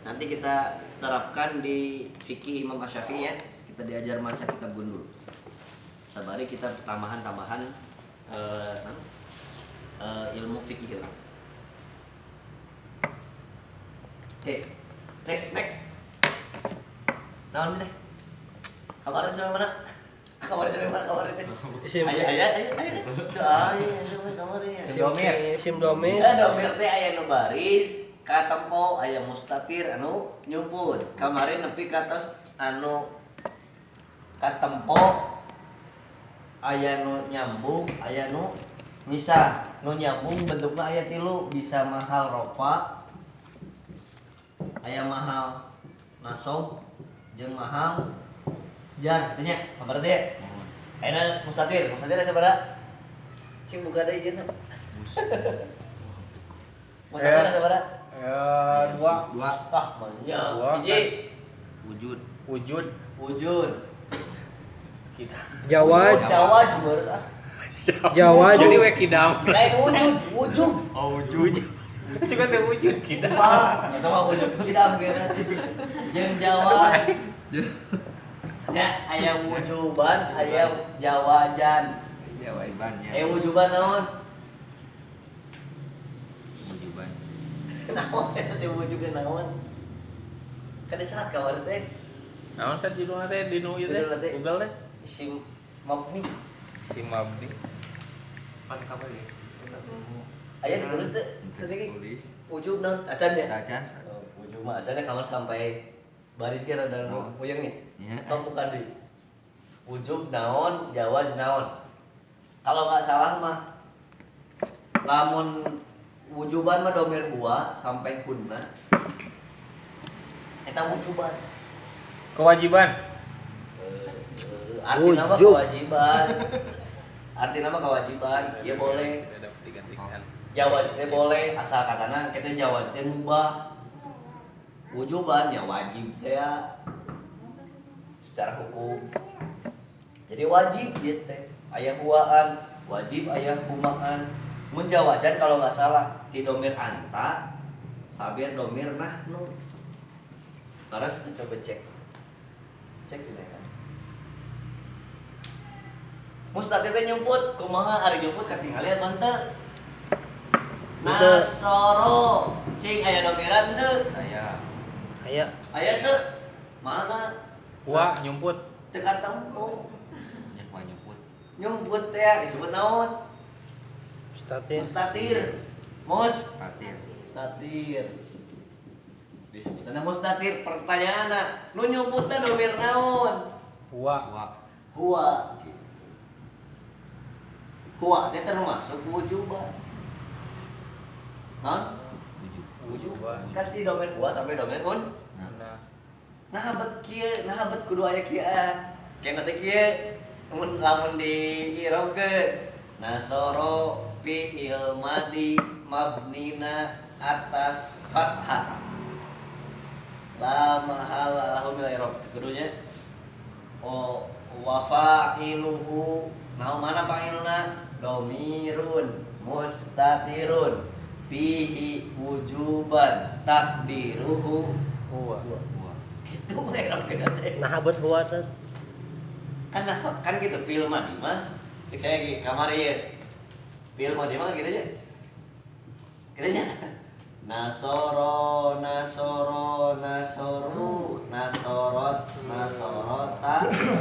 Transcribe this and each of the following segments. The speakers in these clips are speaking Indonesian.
Nanti kita terapkan di fikih Imam Asy-Syafi'i ya. Kita diajar maca kitab gundul. Sabari kita tambahan ilmu fikih. Oke, next. Naon teh? Kabarnya sampai mana? Kabarnya teh? Ayo. Sim domir. Ya domir teh aya nu baris, ka tempo aya mustatir anu nyumput. Kamarin nepi ka tos anu ka tempo aya nu nyambung, aya nu nyisah. Nu nyambung bentukna aya 3, bisa mahal ropa, aya mahal nasob, jeung mahal jar katanya. Kabar teh. Ayeuna mustatir sabaraha? Cing buka deui ieu. Mustatir sabaraha? 2. Ah, banyak. Hiji wujud. Kita. Jawaj. Beurah. Jawaj. Jadi we kidam. Lain wujud. Oh, wujud. Suka teh wujud kidam. Eta mah wujud kita geuna. Jeung Jawa. Ya, aya wujuban, aya jawajan. Jawabannya. Wujuban naon? Wujuban. Naon eta teh wujuban naon? Kan diserat kamar teh. Naon sa judulna teh di nu ieu Judulna teh? teh? Google teh. Isim mabni. Si Mabdi. Pan kabar ya? Aya ditulis teh. Sedikit. Wujub naon? Acan ya? Wujub mah acan kamar sampai baris ge rada puyeng nih. Iya. Tong bukan deui. Wujub naon, jawaz naon. Kalau nggak salah mah lamun wujuban mah domir huwa sampai hunna. Eta wujuban. Kewajiban. Arti nama Wujub. kewajiban. Arti nama kewajiban. Ya boleh. Ada digantikan. Jawaz teh boleh asal katana kita jawaz teh mubah. Wujuban ya wajib teh ya. Secara hukum. Jadi wajib ieu teh. Aya huwaan, wajib aya humaan. Mun jawajan kalau nggak salah ti domir anta sabir domir nahnu. Laras coba cek. Cek ini kan. Mustatir teh nyumput, kumaha ari nyumput katingali apa henteu? Nasoro, cing aya domiran teu? Aya. Aya teu? Mana? Wa nyumput. Teu katempo. Nyak wa nyumput. Nyumput teh disebut naon? Mustatir. Mustatir. Mustatir. Disebutna mustatir. Pertanyaanna, nu nyumput teh domir naon? Wa. Huwa. Huwa teh termasuk wujuban. Hah? Wujuban. Kan ti domir huwa sampai domir hun. Nah habet kudu aya kieu. Kenna teh kieu. Lamun di irobkeun nasoro fi'il madi mabnina atas fathah. La mahala lahu min i'rab kudunya. Oh wa fa'iluhu naon mana fa'ilna? Domirun mustatirun fihi wujuban takdiruhu Wa. gitu i'rab keuna teh. Nah habet huwa teh. Kan nasab kan gitu film mah cek saya di kamar ieu film mah gitu aja gitu aja nasoro nasoru nasorot nasorota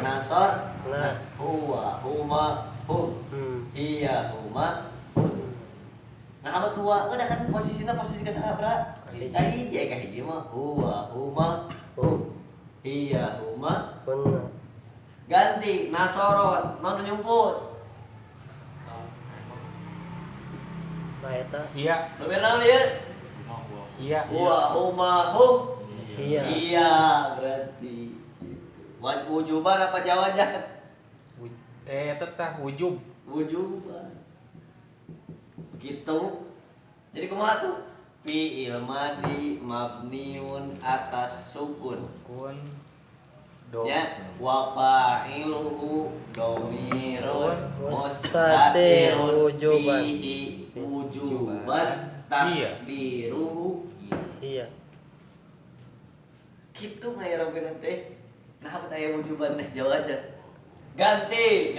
nasor Nah. huwa huma hum iya huma nah apa tua udah kan posisinya posisi ke sabra hiji ka hiji mah huwa huma hum iya huma Bener. ganti nasorot non nyumput Nah eta. Iya. nomor naon ieu Iya. wa huma hum Iya. iya berarti wujuban apa jawajan Eta tah wujub. wujuban gitu jadi kumaha tuh fi'il madi mabniun atas sukun Kun. ya wa fa'iluhu dhamirun mustatir wujuban. fihi wujuban takdiruhu Iya. Gitu ngayrokeun teh. Nah, aya wujuban teh jauh aja. Ganti.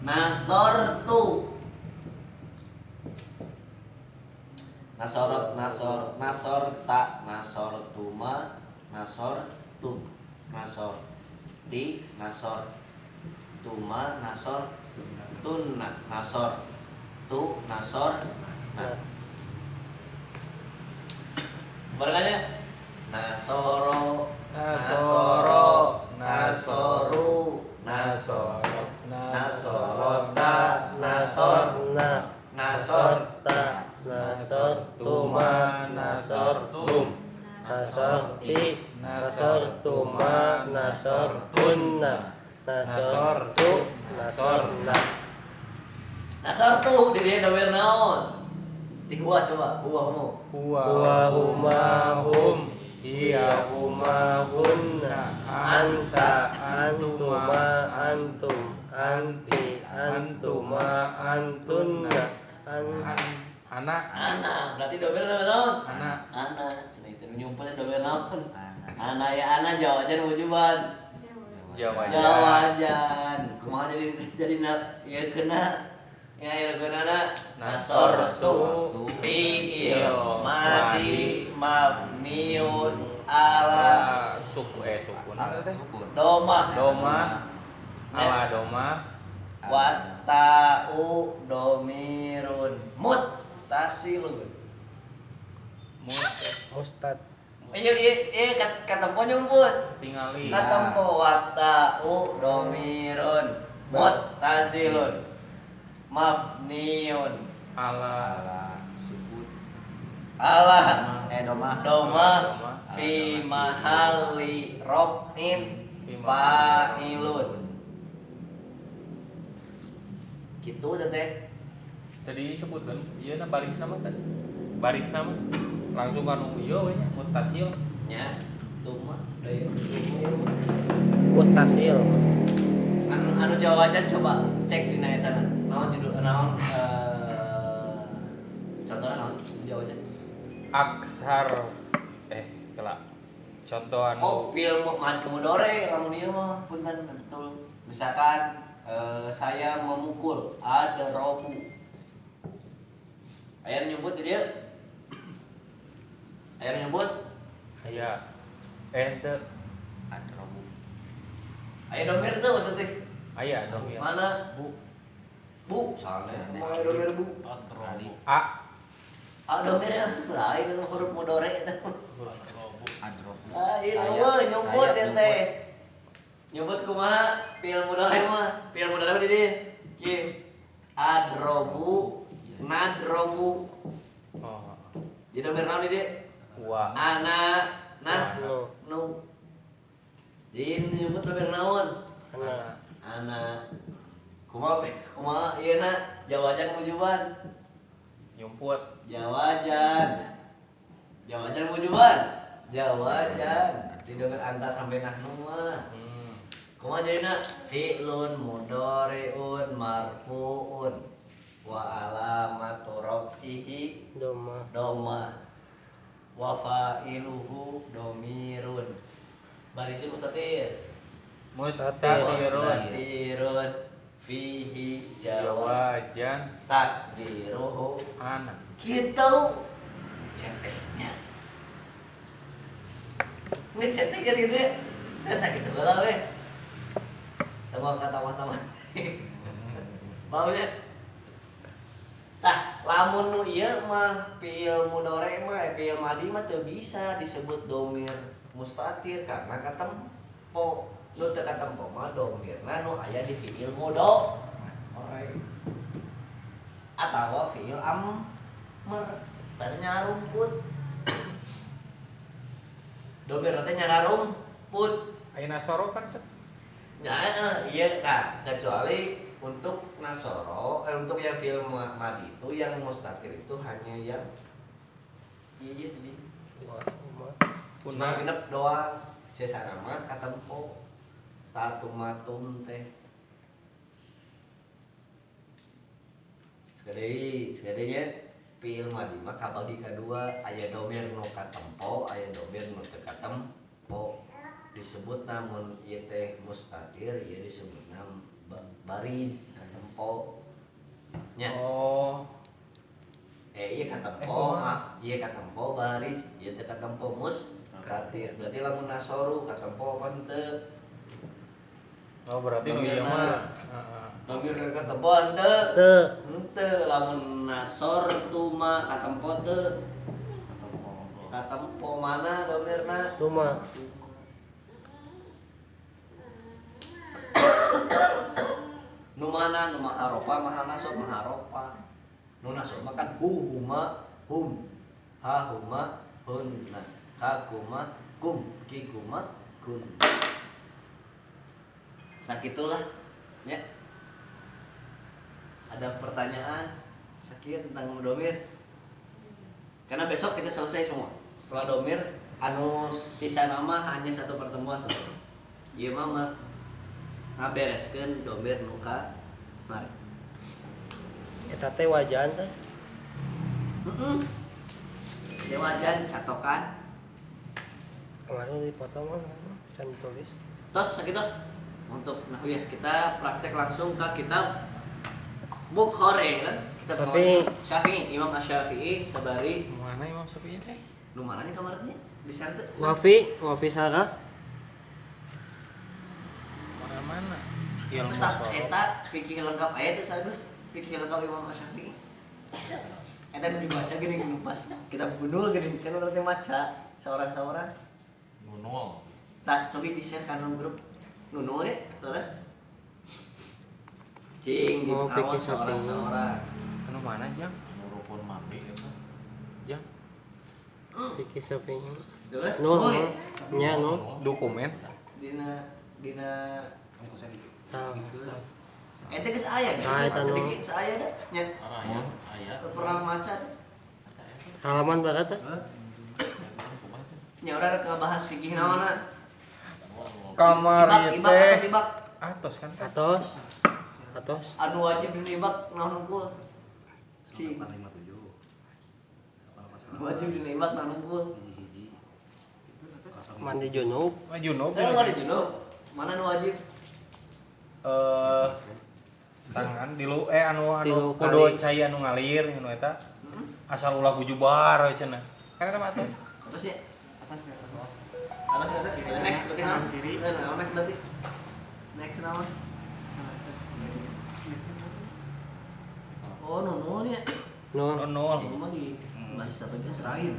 Nasortu. Nasorta, nasortuma, nasortum, nasorti, nasortuma, nasortunna, nasortu, nasorna. Barengannya Nasoro, Nasoru, Nasorota, Nasorna, Nasorta, Nasortuma, Nasortum, Nasorti, Nasortuma, Nasortunna, Nasortu, Nasorna. Nasortu di dia dober naon? Tihua coba, Huwa humahum, hiya humahunna, anta antuma antum, anti antuma antunna, Anak. Berarti dober naon? Anak. Cenah itu nyumpulnya dober naon? Ana ya ana jawaban wujuban. Jawaban. Kumaha jadi ya kena ya ilmunana nasortu fi'il madi mabniun ala Sukun. doma Ala doma. wata'u domirun muttasilun. Ustad. Iya katempo nyumput. Tingali. Katempo wata'u domirun muttasilun mabniun Ala doma fi mahalli rof'in fa'ilun. Gitu teh. Tadi disebutkan, iya na baris nama kan? Baris nama langsung anu iya we nya mutasil. Nya tuma deui Mutasil. anu jawaban coba cek dina eta naon judul naon contohna naon jawabannya. Aksar kelak contoh anu Fil mudhari lamun ieu mah punten betul. Misalkan saya memukul ada robu. Aya nyebut di dieu. Aya nyebut aya ente aya domir teu maksudnya. aya dong ya. Mana bu soalnya aya domir bu. Domir lain huruf mudhari eta. Iya nyebut teh. Nyebut kumaha fi'il mudhari mah? Fi'il mudhari di dieu. Kieu. Adrobu, nadrobu. Oh. Jadi domir naon di dieu? Wa. Ana, Nu. nu. Jadi nyebut domir naon? Ana. Ana. Kumaha ieu na jawaban wujuban. Nyumput. Jawaban wujuban. Jawaban. Di domir anta sampai nahnu mah. Kumaha jadina? Fi'lun mudhari'un marfu'un wa alamatu raf'ihi dhamma wa fa'iluhu dhamirun. Bari jeung mustatir. Mustatirun fihi Jawajan takdiruhu ana. Gitu centengnya. Ini centeng ya segitu ya. Sakit heula we. Tawa-tawa. Maunya. Tah, lamun nu ieu mah fi'il mudhari mah fi'il madi mah teu bisa disebut domir mustatir karena katempo. Nu teu katempo mah domirna nu aya di fi'il mudhari. Atawa fi'il amr. Tanya nyarumput. Domir teh nyararumput. Ayeuna soro kan set. Iya, nah kecuali untuk nasoro, untuk yang film madi itu yang mustatir itu hanya yang iya jadi cuma nginep doang. Sesana mah katempo tatumatum teh. Sekadeunya fiil madi mah kabagi kadua aya domir nu katempo aya domir nu teu katempo disebut namun ieu teh mustatir ieu disebutna bariz katempo nya iya katempo maaf iya katempo baris ieu teh katempo mustatir berarti lamun nasoru katempo apa teu berarti nu ieu mah domir katempo teu lamun nasor tuma katempo teu katempo mana domirna tuma nu mana nu maharopa maha nasor maharopa nu nasor mah kan huma hum ha huma hunna ka kuma kum ki kuma kun sakitulah ya. Ada pertanyaan Sakia tentang domir? Karena besok kita selesai semua. Setelah domir, anu sisa nama hanya satu pertemuan saja. Iya mama, ngabereskeun domir nuka mari. eta teh wajan teh Dia wajan catokan. kemarin dipoto mah can tulis Tos sakitu untuk nahwiyah kita praktek langsung ke kitab Bukhari kan? Kitab Syafi'i, Imam Asy-Syafi'i sabari. mana Imam Syafi'i teh? Nu mana nih kamarnya? Di sana teh. Wafi Sarah Mana? Ilmu Tetap eta fikih lengkap aya teh sagus. Fikih lengkap Imam Asy-Syafi'i. Eta nu dibaca gini pas kita bunul gini kan urang teh maca saurang-saurang. Nunul. Tak coba di-share ka grup. Nunul ya, terus cing di Fikih awas saurang-saurang. Anu mana jang? Nurupun mati eta. Jang. Fikih Syafi'i Terus nu ya? nya nu Dokumen. Dina tah ente geus aya sedikit saya dah nya Aya. pernah maca halaman berapa teh nya urang ke bahas fikih naonna Kamari ibak atas teh. ibak Atos kan? atos anu wajib dina ibak naon unggul cing wajib dina ibak naon unggul mandi junub Junub. ada junub mana nu wajib Tangan dilu anu Tilu kudu kali. cai anu ngalir anu eta. Asal ulah gujubar we cenah. Kan eta mah atuh. atasnya atas kata next berarti naon next berarti next naon oh nunul ya nu Nunul. ini mah di masih sampai serahin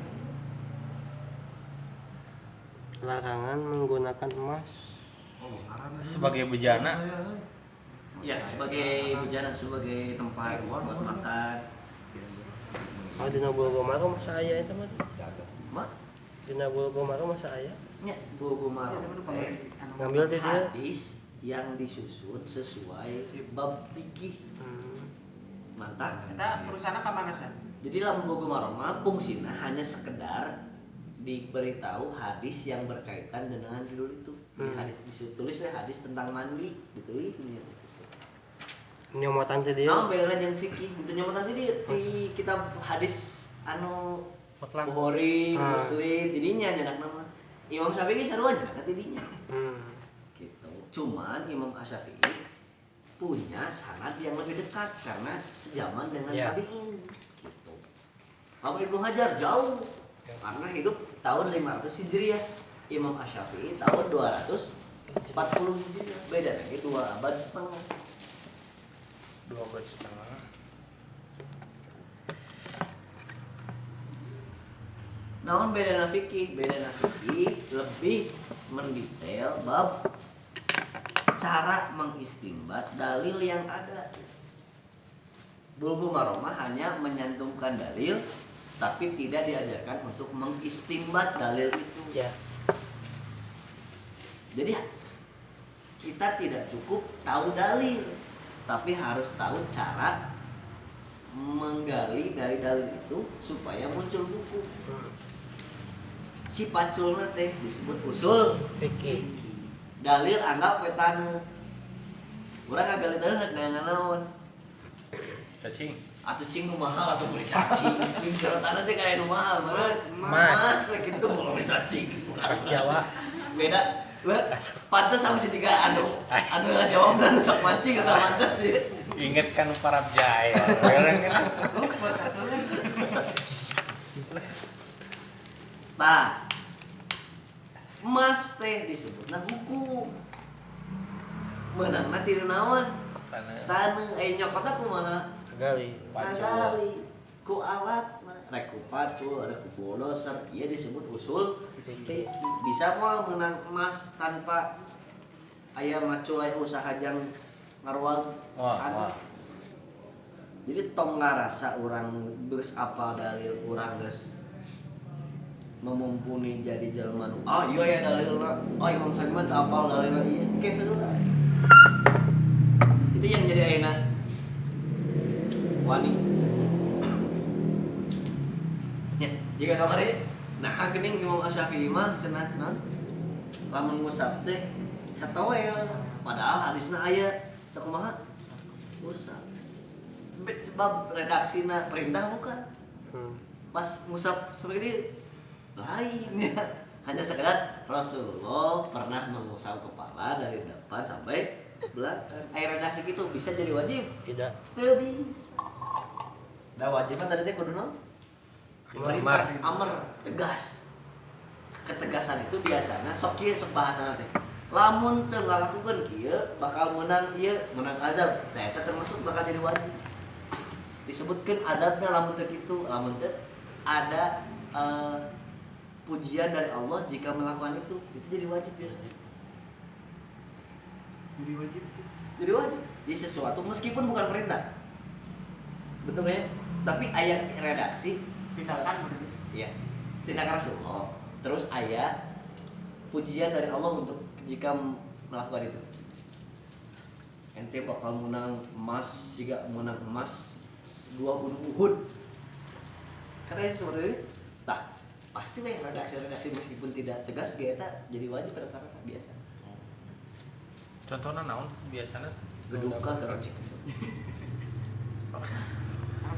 larangan menggunakan emas Sebagai bejana. ya sebagai bejana sebagai tempat buat makan kalau dina Bogor mah masa aya itu mah mak dina Bogor mah masa aya nya buku marah ngambil teh dia hadis yang disusun sesuai bab fikih mantap Kita perusahaan ke mana sih? jadi lamun buku marah mah fungsina hanya sekedar diberitahu hadis yang berkaitan dengan judul itu. Hadis ditulis hadis tentang mandi ditulis gitu. nyomotan teh dia Nah, bedana jeung fikih. Itu nyomotan teh di kitab hadis anu Mutlak. Bukhari, Muslim, tidinya nyanak nama. Imam Syafi'i sarua nyanak tidinya. Gitu. Cuman Imam Asy-Syafi'i punya sanad yang lebih dekat karena sejaman dengan tabi'in. Gitu. Kalau Ibnu Hajar jauh karena hidup tahun 500 Hijriah. Imam Asy-Syafi'i tahun 240 Hijriah. Beda lagi 2 abad setengah. 2 abad setengah. Namun beda fikih lebih mendetail bab cara mengistimbat dalil yang ada. Bulghul Maromah hanya menyantumkan dalil tapi tidak diajarkan untuk mengistimbat dalil itu. Ya. Jadi kita tidak cukup tahu dalil, tapi harus tahu cara menggali dari dalil itu supaya muncul buku. Si paculna teh disebut usul Fikih. dalil anggap petana. Urang ngagali dalil rek dengan naon? Cacing. atuh cing nu mahal atuh beli cacing. Cing serotan teh kayak nu mahal, Mas. Mas. Gitu beli cacing. Khas Jawa. Beda. Pantes sama si tiga anu jawab dan sok mancing atau pantes sih. Ingat kan para jaya. Orang kan. Nah, emas teh disebutna hukum. Menangna tiru naon? Taneuh nyokotna kumaha? Gali. Kagali ku alat rek ku pacul, rek ku bulldozer, ieu disebut usul fikih. Bisa moal menang emas tanpa aya macul aya usaha jang ngarual. Wah. Jadi tong ngarasa urang geus apal dalil urang geus memumpuni jadi jelema nu iya ya dalilna. Imam Syafi'i mah apal dalilna ieu ke heula. Itu yang jadi ayeuna wani. Ya, jika kamari nah geuning Imam Syafi'i mah cenah naon? Lamun ngusap teh satawel. Padahal hadisna aya sakumaha? Ngusap. Sebab redaksina perintah bukan. Pas ngusap seperti ini lain ya. Hanya sekedar Rasulullah pernah mengusap kepala dari depan sampai belakang. Air redaksi gitu bisa jadi wajib? Tidak. Teu bisa. Da wajibna tadi teh kudu naon? Amar, tegas. Ketegasan itu biasanya sok kieu sok bahasana teh. Lamun teu ngalakukeun kieu bakal menang ieu, menang azab. Nah eta termasuk bakal jadi wajib. Disebutkeun adabna lamun teu kitu, lamun teu ada pujian dari Allah jika melakukan itu jadi wajib biasanya. Jadi wajib. Jadi sesuatu meskipun bukan perintah. Betul ya? Tapi ayat redaksi tindakan bener. Iya. Tindakan Rasulullah. Terus ayat pujian dari Allah untuk jika melakukan itu. Ente bakal menang emas, jika menang emas 2 gunung Uhud. Karena seperti ini. Tah, pasti mah redaksi meskipun tidak tegas ge eta jadi wajib pada kata biasa. Contohnya naon biasanya? Geduka terocik.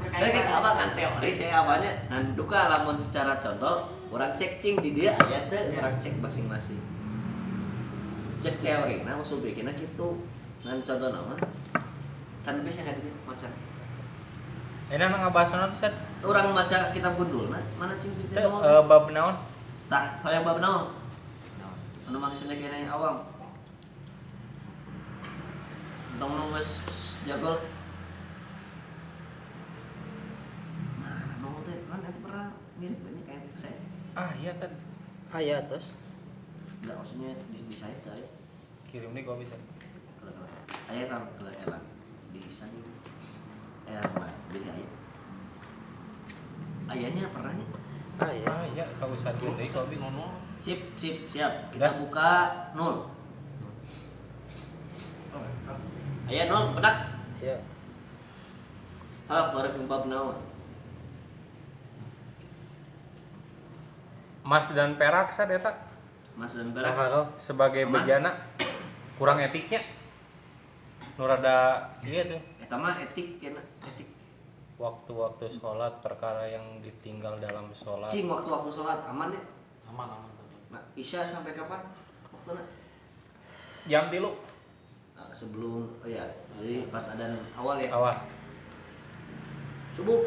Saya kita apa kan teori saya apanya nanduka lamun secara contoh orang cek cing di dia ayat teh orang cek masing-masing cek teori nah usul bikinnya gitu nan contoh nama can bisa kan dia macan Enak ngabahas naon set? orang maca kitab gundul nah mana cing di Teu bab naon? tah hayang bab naon anu maksudnya kena yang awam tong nu geus jagol mirip ini kayak saya. Iya teh. Aya tos. Enggak maksudnya di saya tadi. Kirim nih gua bisa. Ayah kan ke elang di sana. Elang di ayah. Ayahnya pernah nih. Iya, kau usah dulu deh kau bi. Sip, siap. Kita Udah. buka 0. Ayah 0 kepedak. Iya. Farq bab naon? Emas dan perak sad eta Mas dan perak. sebagai Aman. bejana kurang etiknya. Nu rada ieu teh. Eta mah etik kena etik. Waktu-waktu sholat perkara yang ditinggal dalam sholat. Cing waktu-waktu sholat aman deh. Aman. Nah, Isya sampai kapan? Waktunya? Jam 3 Nah, sebelum jadi pas adzan awal ya. awal. Subuh.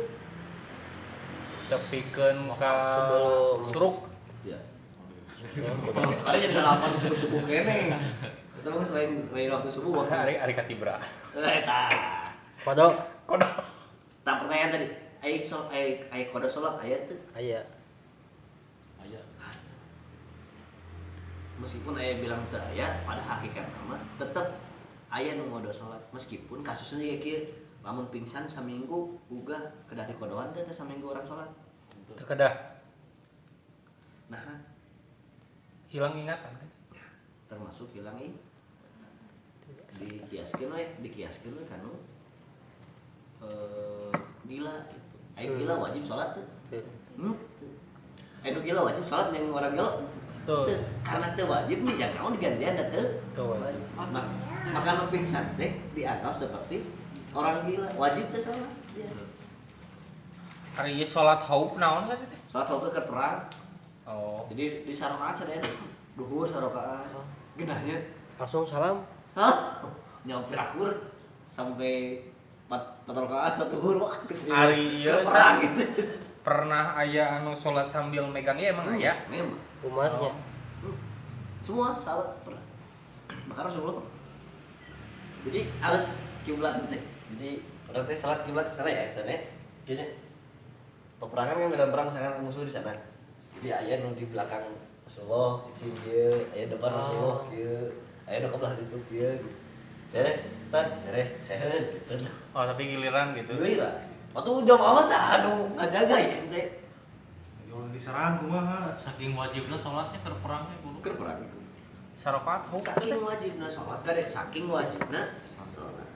Tepikeun ka Sebelum. suruk. Ya. Kali jadi 8 subuh kene. Itu mah selain waktu subuh waktu. Hari katibra. Eta. Kodo. Tak pertanyaan tadi. Ai kodo salat aya teu? Aya. Meskipun aya bilang teu aya, pada hakikatna mah tetep aya nu ngodo salat. Meskipun kasusnya juga kieu, lamun pingsan saminggu uga kedah dikodoan teh saminggu orang salat. Teu kedah Nah, hilang ingatan kan. termasuk hilang ini. Dikiaskeun we kanu gila gitu. Gila wajib salat tuh. Gila wajib salat yang orang gila. Tuh. Karena teu wajib nih jangan naon digantian da teu. Tuh. Maka nu pingsan teh dianggap seperti orang gila, wajib teh salat. Ya. Ari ieu salat haub naon kan teh? Salat hobi ke perang. Oh. Jadi di sarokaan sadaya duhur sarokaan. Genahnya. Langsung salam. Hah? Nyampe akur sampai 4 rokaat 1 duhur wah geus Ari ieu perang gitu. Pernah aya anu salat sambil megang ieu emang aya? Memang. Umarnya. Semua sahabat pernah. Bahkan Rasulullah pernah. Jadi harus kiblat teh. Jadi orang teh salat kiblat ke sana ya, misalnya kayaknya peperangan kan dalam perang misalkan musuh di sana. Jadi aya nu di belakang Rasulullah, sisi kieu, aya depan Rasulullah kieu, aya nu kabelah ditu kieu gitu. Beres, beres, sehat gitu. Oh, tapi giliran gitu. Gila. Waktu jamaah sah anu ngajaga ya ente. Kalau diserang kumaha? Saking wajibnya sholatnya ke perangnya dulu. Keur perang itu. Sarokat haub. Saking wajibna sholat kan saking wajibna sholat.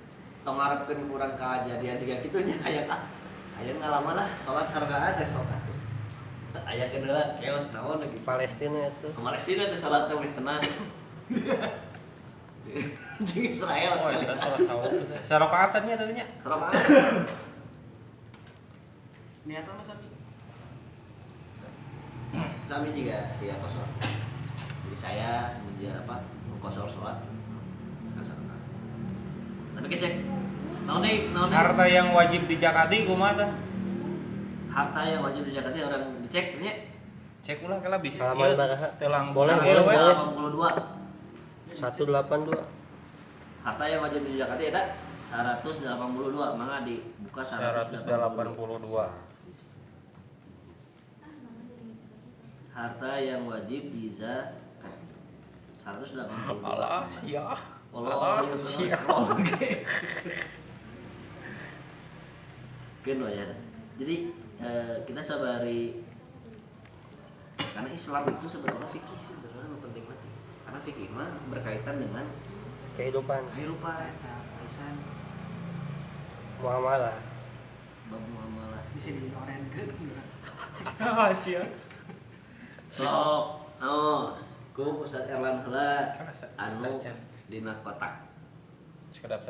Tong ngarepkeun kurang kajadian juga kitu nya aya ngalaman lah sholat sarkaan teh sok atuh. Aya kendala keos naon gitu. Palestina itu. Ke Palestina teh salatna meh tenang. Jeung Israel Oh, sekali. eta salat haub. Sarokaatannya teh nya. Sarkaan. Niatnya mah sami. Sami juga sia kosor. Jadi saya menjadi apa? Kosor sholat. Kan sarkaan. Tapi kecek. Naon deui? Harta yang wajib dijakati kumaha teh? Harta yang wajib dijakati orang dicek nya. Cek ulah kala bisa. Halaman baraha. Telang Boleh, ieu we. boleh. 182. 182. Harta yang wajib dijakati eta 182. Mangga dibuka 182. 182. Harta yang wajib dizakati 182. Alah sia. Allah sia. Keun ya. Jadi kita sabari karena Islam itu sebetulnya fikih sih sebenarnya penting banget. Karena fikih mah berkaitan dengan Kehidupan. kehidupan Aisan Muamalah. bab muamalah. Bisa diorenkeun. Ah sia. Sok, ku Ustaz Erlan heula Kana sa- anu sacan. dina kotak. Sekedap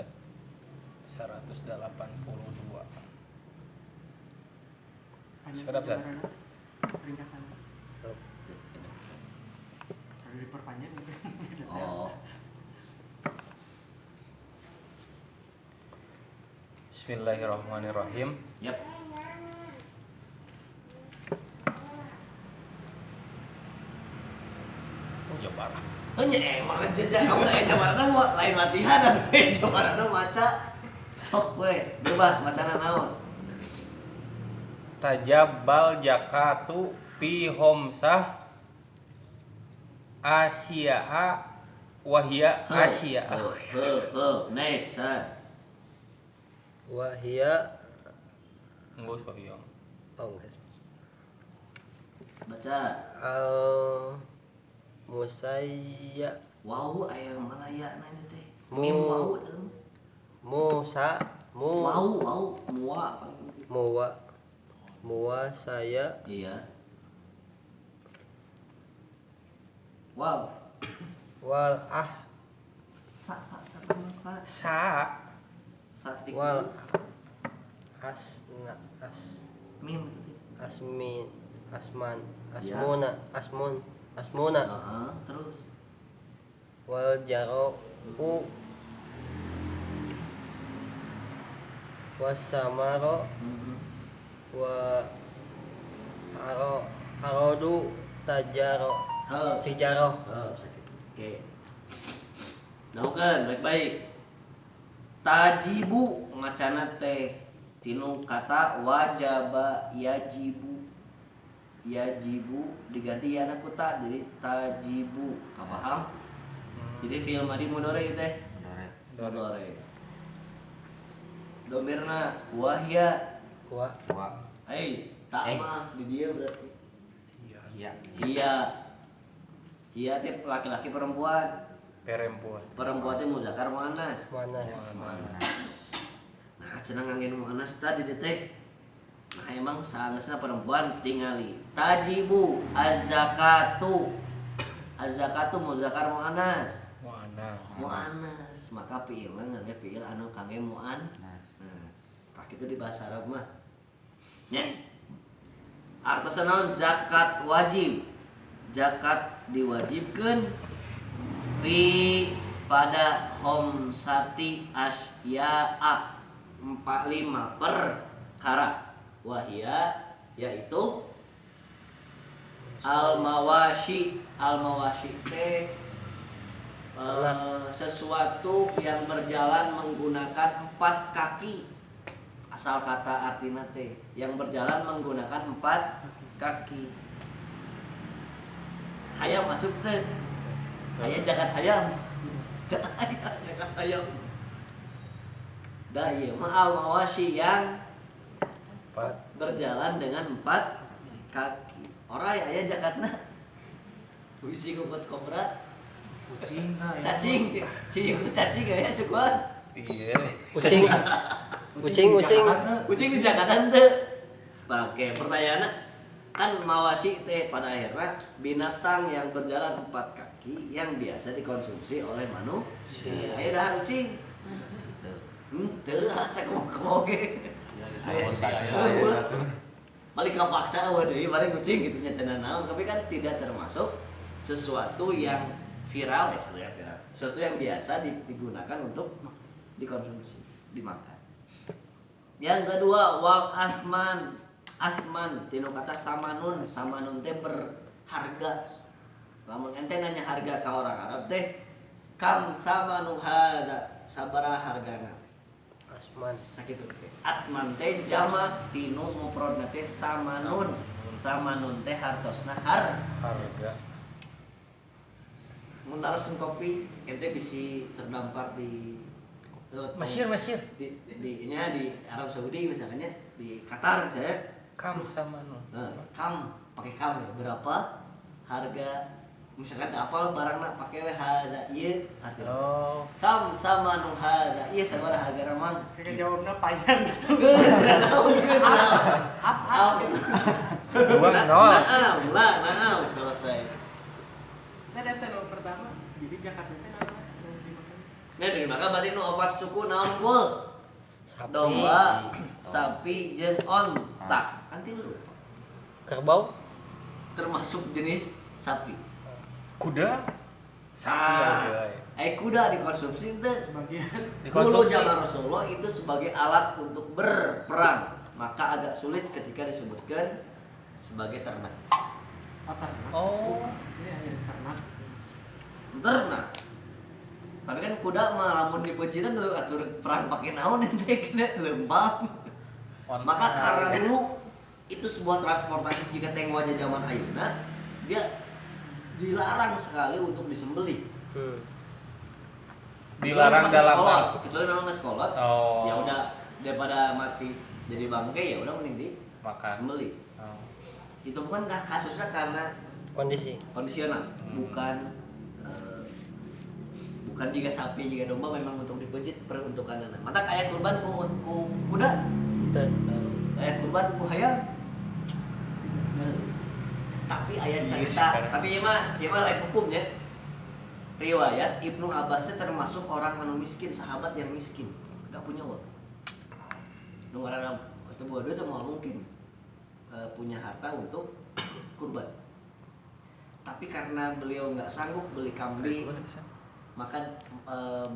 182. Sekedap kan? Ringkasan. Kalau diperpanjang gitu. Oh, Bismillahirrahmanirrahim. yap. Oh, ya parah. Nya emang jejak kamu da jawabanna mau lain latihan atuh jawabanna maca. Sok we, bebas macana naon. Tajabbal jakatu fi homsah Asia wahia Asia. Next, san. Wahia. Enggak usah yang. Oh, guys. Baca. Al Musayya. Wau aya Malaya na itu teh. Mu- Mim wau teh. Musa. Wau mua. Muwa saya. Iya. Wow. Wal Sa. Sa Sa titik. wal Mim itu teh. Asmuna Terus. wal jaro wasamaro wa arodu tajaro tijaro. Sakit. Oke. Naukeun baik-baik. Tajibu macana teh tinu kata wajaba yajibu diganti yana kuta jadi tajibu. Paham? Jadi fi'il madi mudhari teh. Mudhari. Domirna wahya. Wa Tak mah di dia berarti. Iya. Iya teh laki-laki perempuan. perempuan. Perempuan teh muzakkar muannas. manas Nah, cenah ngangge muannas tadi teh. Nah, emang sanesna perempuan tingali tajibu az-zakatu. Az-zakatu muzakkar muannas. Muannas. Maka fi'ilna ngangge fi'il anu kangge muannas. Nah, tak itu di bahasa Arab mah. Nya, artosna naon zakat wajib. Zakat diwajibkeun pada khomsati asya'a 5 perkara wahia yaitu al-mawashi teh sesuatu yang berjalan menggunakan 4 kaki. Asal kata artina teh yang berjalan menggunakan 4 kaki. Hayam masuk teh. Aya jagat hayam. Teu aya jagat hayam. Da ieu mah al-mawashi yang berjalan dengan 4 kaki. Orai aya jakatna. Wisi kumpet kobra. Kucing Cacing aya sukuan. Iya. Kucing. Kucing di jakatan teu. Oke, pertanyaannya kan mawashi teh pada akhirnya binatang yang berjalan 4 kaki yang biasa dikonsumsi oleh manusia. Ayo dahar kucing. Teu asa kumoge. Balik kapaksa deui bareng kucing gitu nya teu naon, tapi kan tidak termasuk sesuatu yang viral ya viral. Sesuatu yang biasa digunakan untuk dikonsumsi, dimakan. Yang kedua wal asman tinu kata samanun teh berharga. Lamun ente nanya harga ka orang Arab teh kam samanu hadza sabaraha hargana. Asman. Sakitu teh. Asman teh jama tinu mufradna teh samanun. Samanun teh hartosna harga. Mun naroseun kopi ente bisi terdampar di Mesir. di Arab Saudi misalnya di Qatar misalnya Kam sama nu. Kam pakai kam ya berapa harga misalkan apal barangna pakai we hada ieu artinya kam sama nu hada ieu sabaraha harga mang Kayak jawabnya panjang gitu. Nah, selesai. Nah, data nomor pertama, jadi Jakarta itu nama yang dimakan. Nah, dari maka berarti nu 4 suku naon kul? Sapi. Domba, sapi, jeung onta. Nanti lu Kerbau. termasuk jenis sapi. Kuda. Sapi Kuda dikonsumsi teh Sebagian dulu zaman Rasulullah itu sebagai alat untuk berperang, maka agak sulit ketika disebutkan sebagai ternak. ternak. Oh. Iya, ternak. Ternak. Tapi kan kuda mah lamun dipeucitan tuh atur perang pakai naon ente kena lempang. Maka karena dulu itu sebuah transportasi jika tengok aja zaman ayeuna dia dilarang sekali untuk disembelih. Dilarang dalam kecuali memang sekolah. Oh. Ya udah daripada mati jadi bangkai ya udah mending makan. disembelih. Oh. Itu bukan kasusnya karena kondisional, bukan jika sapi jika domba memang untuk dipejit peruntukan anak. Maka ayat kurban ku kuda, ayat kurban ku hayam. Tapi ayat cerita, tapi ya mah lain hukumnya. Riwayat Ibnu Abbasnya termasuk orang anu miskin, sahabat yang miskin, gak punya uang. Nu ngaranna itu buat duit mau mungkin punya harta untuk kurban. Tapi karena beliau nggak sanggup beli kambing, maka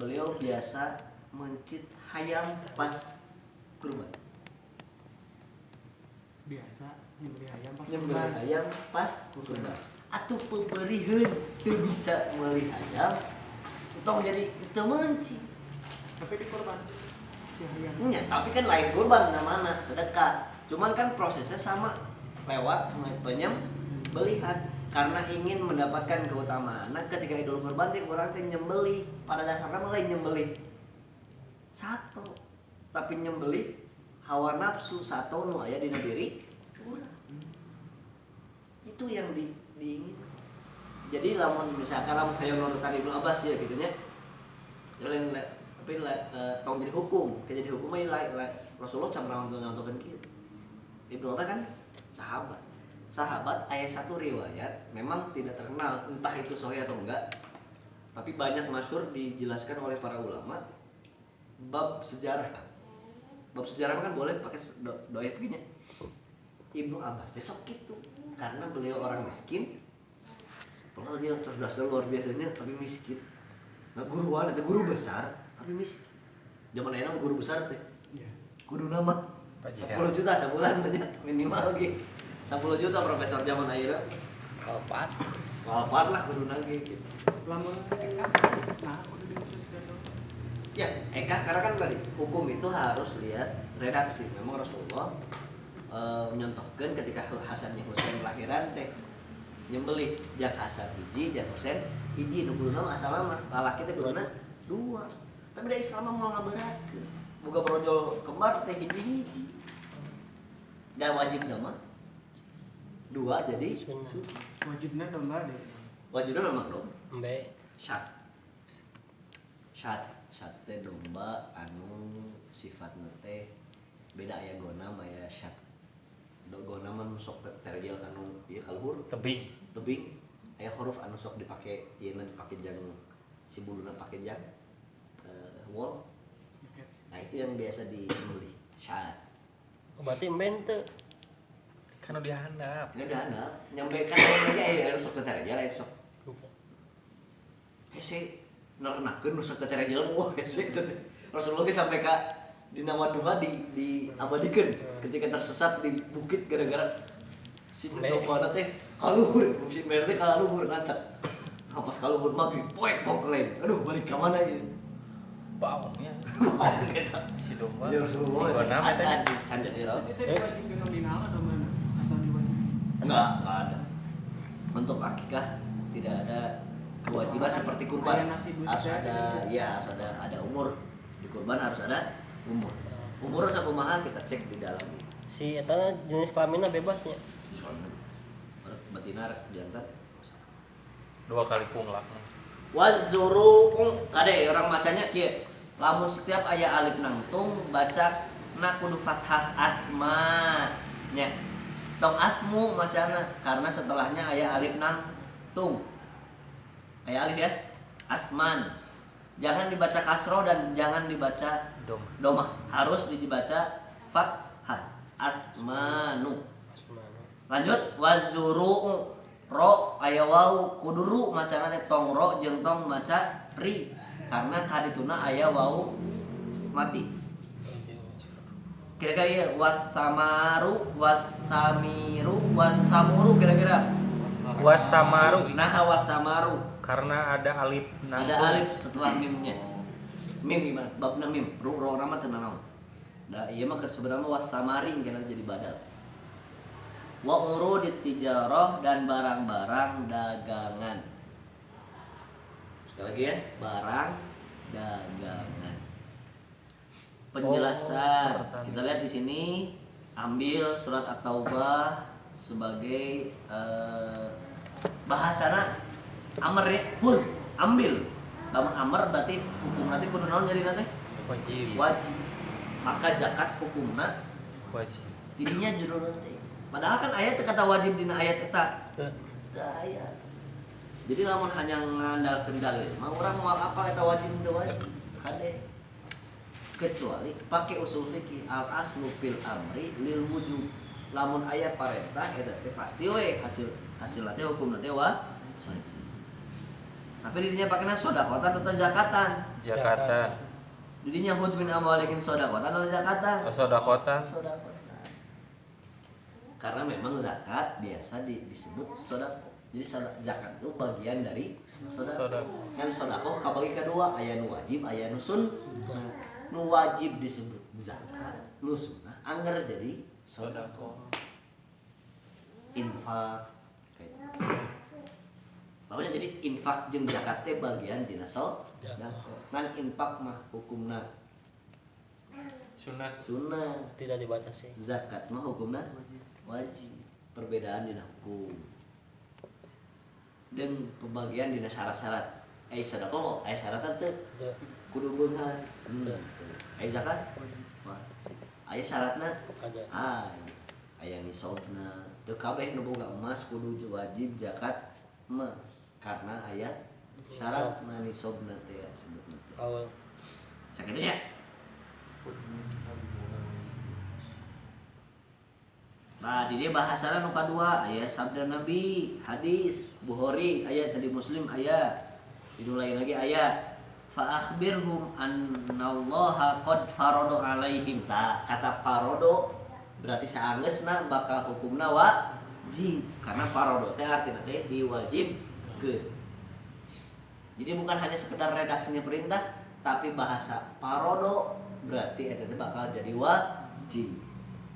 beliau biasa mencit hayam pas kurban. Biasa nyembelih ayam pas Nyembelih kurban. ayam pas kurban. Atuh pemberiheun teu bisa meuli ayam, entong jadi teu menci. Tapi di kurban si ayam. Ya, tapi kan lain kurban namanya sedekah. Cuman kan prosesnya sama lewat penyembelihan. Karena ingin mendapatkan keutamaan. Nah, ketika Idul Kurban teh urang teh nyembelih, pada dasarnya malah nyembelih satu. Tapi nyembelih hawa nafsu satu nu aya dina diri urang. Itu yang diingin. Jadi lamun misalkan lamun hayang nurutan Ibnu Abbas ya gitu nya. Tapi tong jadi hukum, kayak jadi hukum Rasulullah can nonton kieu. Ibnu Abbas kan sahabat ayat satu riwayat memang tidak terkenal entah itu sahih atau enggak, tapi banyak masyhur dijelaskan oleh para ulama bab sejarah kan boleh pakai doif gini Ibnu Abbas sok gitu karena beliau orang miskin. Padahal dia cerdas luar biasanya tapi miskin. Nah guruan itu guru besar tapi miskin. Zaman enak guru besar teh. Iya. Kudu nama 10 juta sebulan aja minimal gitu. 10 juta profesor zaman ayeuna. Alpat. Walaupun lah kudu nage gitu. Lamun Eka, nah udah dikhususkan dong. Ya, karena kan tadi hukum itu harus lihat redaksi. Memang Rasulullah menyontohkan ketika Hasannya Husain lahiran teh nyembelih jak Hasan hiji, jak Husain hiji, nu kuduna asal lama. Lalaki teh kuduna 2. Tapi da Islam mau ngaberatkeun. Boga brojol kembar teh hiji-hiji. Dan wajib nama 2 jadi Sunnah. Wajibnya domba deh. wajibnya memang dong. Embe. Syat teh domba anu sifatna teh beda aya gonam aya syat. Gonam anu sok terjal kanu ieu kaluhur Tebing. tebing aya huruf anu sok dipake ieu dipake jang si buluna pake jang wol. Nah itu yang biasa disembelih syat. Berarti embe teu. Kan udah handap. Ini udah ana nyampe kan aja anu sok terjal aya sok hese nernakeun nu sok terjal moh hese teh. Rasulullah ge sampai ka dina waduha di abadikeun ketika tersesat di bukit gara-gara si domba teh kaluhur si mer teh kaluhur ngacak. Pas kaluhur maghrib poek mongkleng. Aduh balik ka mana ieu? Baungnya. Si domba. Ya Si Rasulullah. gonam teh. Can jadi raut. Itu diwajibkan nominal atau mana? Atau diwajibkan? Enggak ada. Untuk akikah tidak ada kewajiban seperti kurban. Kayak nasi bus Harus teh ada gitu. ya harus ada umur. Di kurban harus ada umur. Umur sakumaha kita cek di dalam. Si eta jenis kelaminna bebasnya. Betina jantan. 2 kali punglak. Wazuru kade orang bacanya kieu. Lamun setiap aya alif nangtung baca na kudu fathah asma nya. Tong asmu macana karena setelahnya aya alif nangtung. Aya alif ya. Asman. Jangan dibaca kasroh dan jangan dibaca domah. Harus dibaca fathah. Asmanu. Asmana. Lanjut wazuru ro aya wau kuduru macana teh tong ro jeung tong maca ri karena kadituna aya wau mati. Kira-kira ieu wasamaru wasamuru kira-kira. Wasamaru Nah wasamaru karena ada alif ada nangtung. alif setelah mimnya. Mim gimana? Babna mim. Ru nama teu nanaon. Da ieu mah sebenarnya wasamari kena jadi badal. Wa urudit tijarah dan barang-barang dagangan. Sekali lagi ya, barang dagangan. Penjelasan. Kita lihat di sini ambil surat At-Taubah sebagai bahasana amr ya, hul, ambil. Lamun amr berarti hukum nanti kudu naon jadi nanti? Wajib. Wajib. Maka zakat hukumna Wajib. tidinya judul nanti. Padahal kan ayat kata wajib dina ayat eta. Teu. Teu ayat. Jadi lamun hanya ngandalkeun dalil, mah urang moal apal eta wajib teu wajib. Kade. Kecuali pakai usul fikih al aslu fil amri lil wujub. Lamun aya parentah eta teh pasti we hasil teh hukumna teh wajib. Tapi dirinya pakainya sodakotan atau zakatan. Jakatan. Dirinya hud min amwalikum sodakotan atau zakatan. Sodakotan. Sodakotan. Karena memang zakat biasa disebut sodako. Jadi zakat itu bagian dari sodako. Kan sodako kabagi kedua, aya nu wajib, aya nu sunnah. Nu wajib disebut zakat, nu sunnah angger jadi sodako. Infak. Pokoknya jadi infak jeung zakat teh bagian tina sodako. Ngan infak mah hukumna Sunat. sunnah. Tidak dibatasi. Zakat mah hukumna wajib. Perbedaan dina hukum dan pembagian dina syarat-syarat. Sedekah aya syaratan teu? Teu. Kudu beungan. Zakat wah. Aya syaratna? Ada. Aya nisabna. Teu kabeh nu boga emas kudu wajib zakat emas karena aya syaratna nisabna teh sebutna. Awal. Sakitu nya. Nah, di dia bahasana nu kadua aya sabda Nabi, hadis Bukhari aya, Sahih Muslim aya. Itu lain lagi aya fa akhbirhum annallaha qad farada alaihim. Tah kata parodo berarti saanggeusna bakal hukumna wajib. Karena parodo teh artina teh diwajibkeun. Jadi bukan hanya sekedar redaksinya perintah, tapi bahasa parodo berarti eta teh bakal jadi wajib.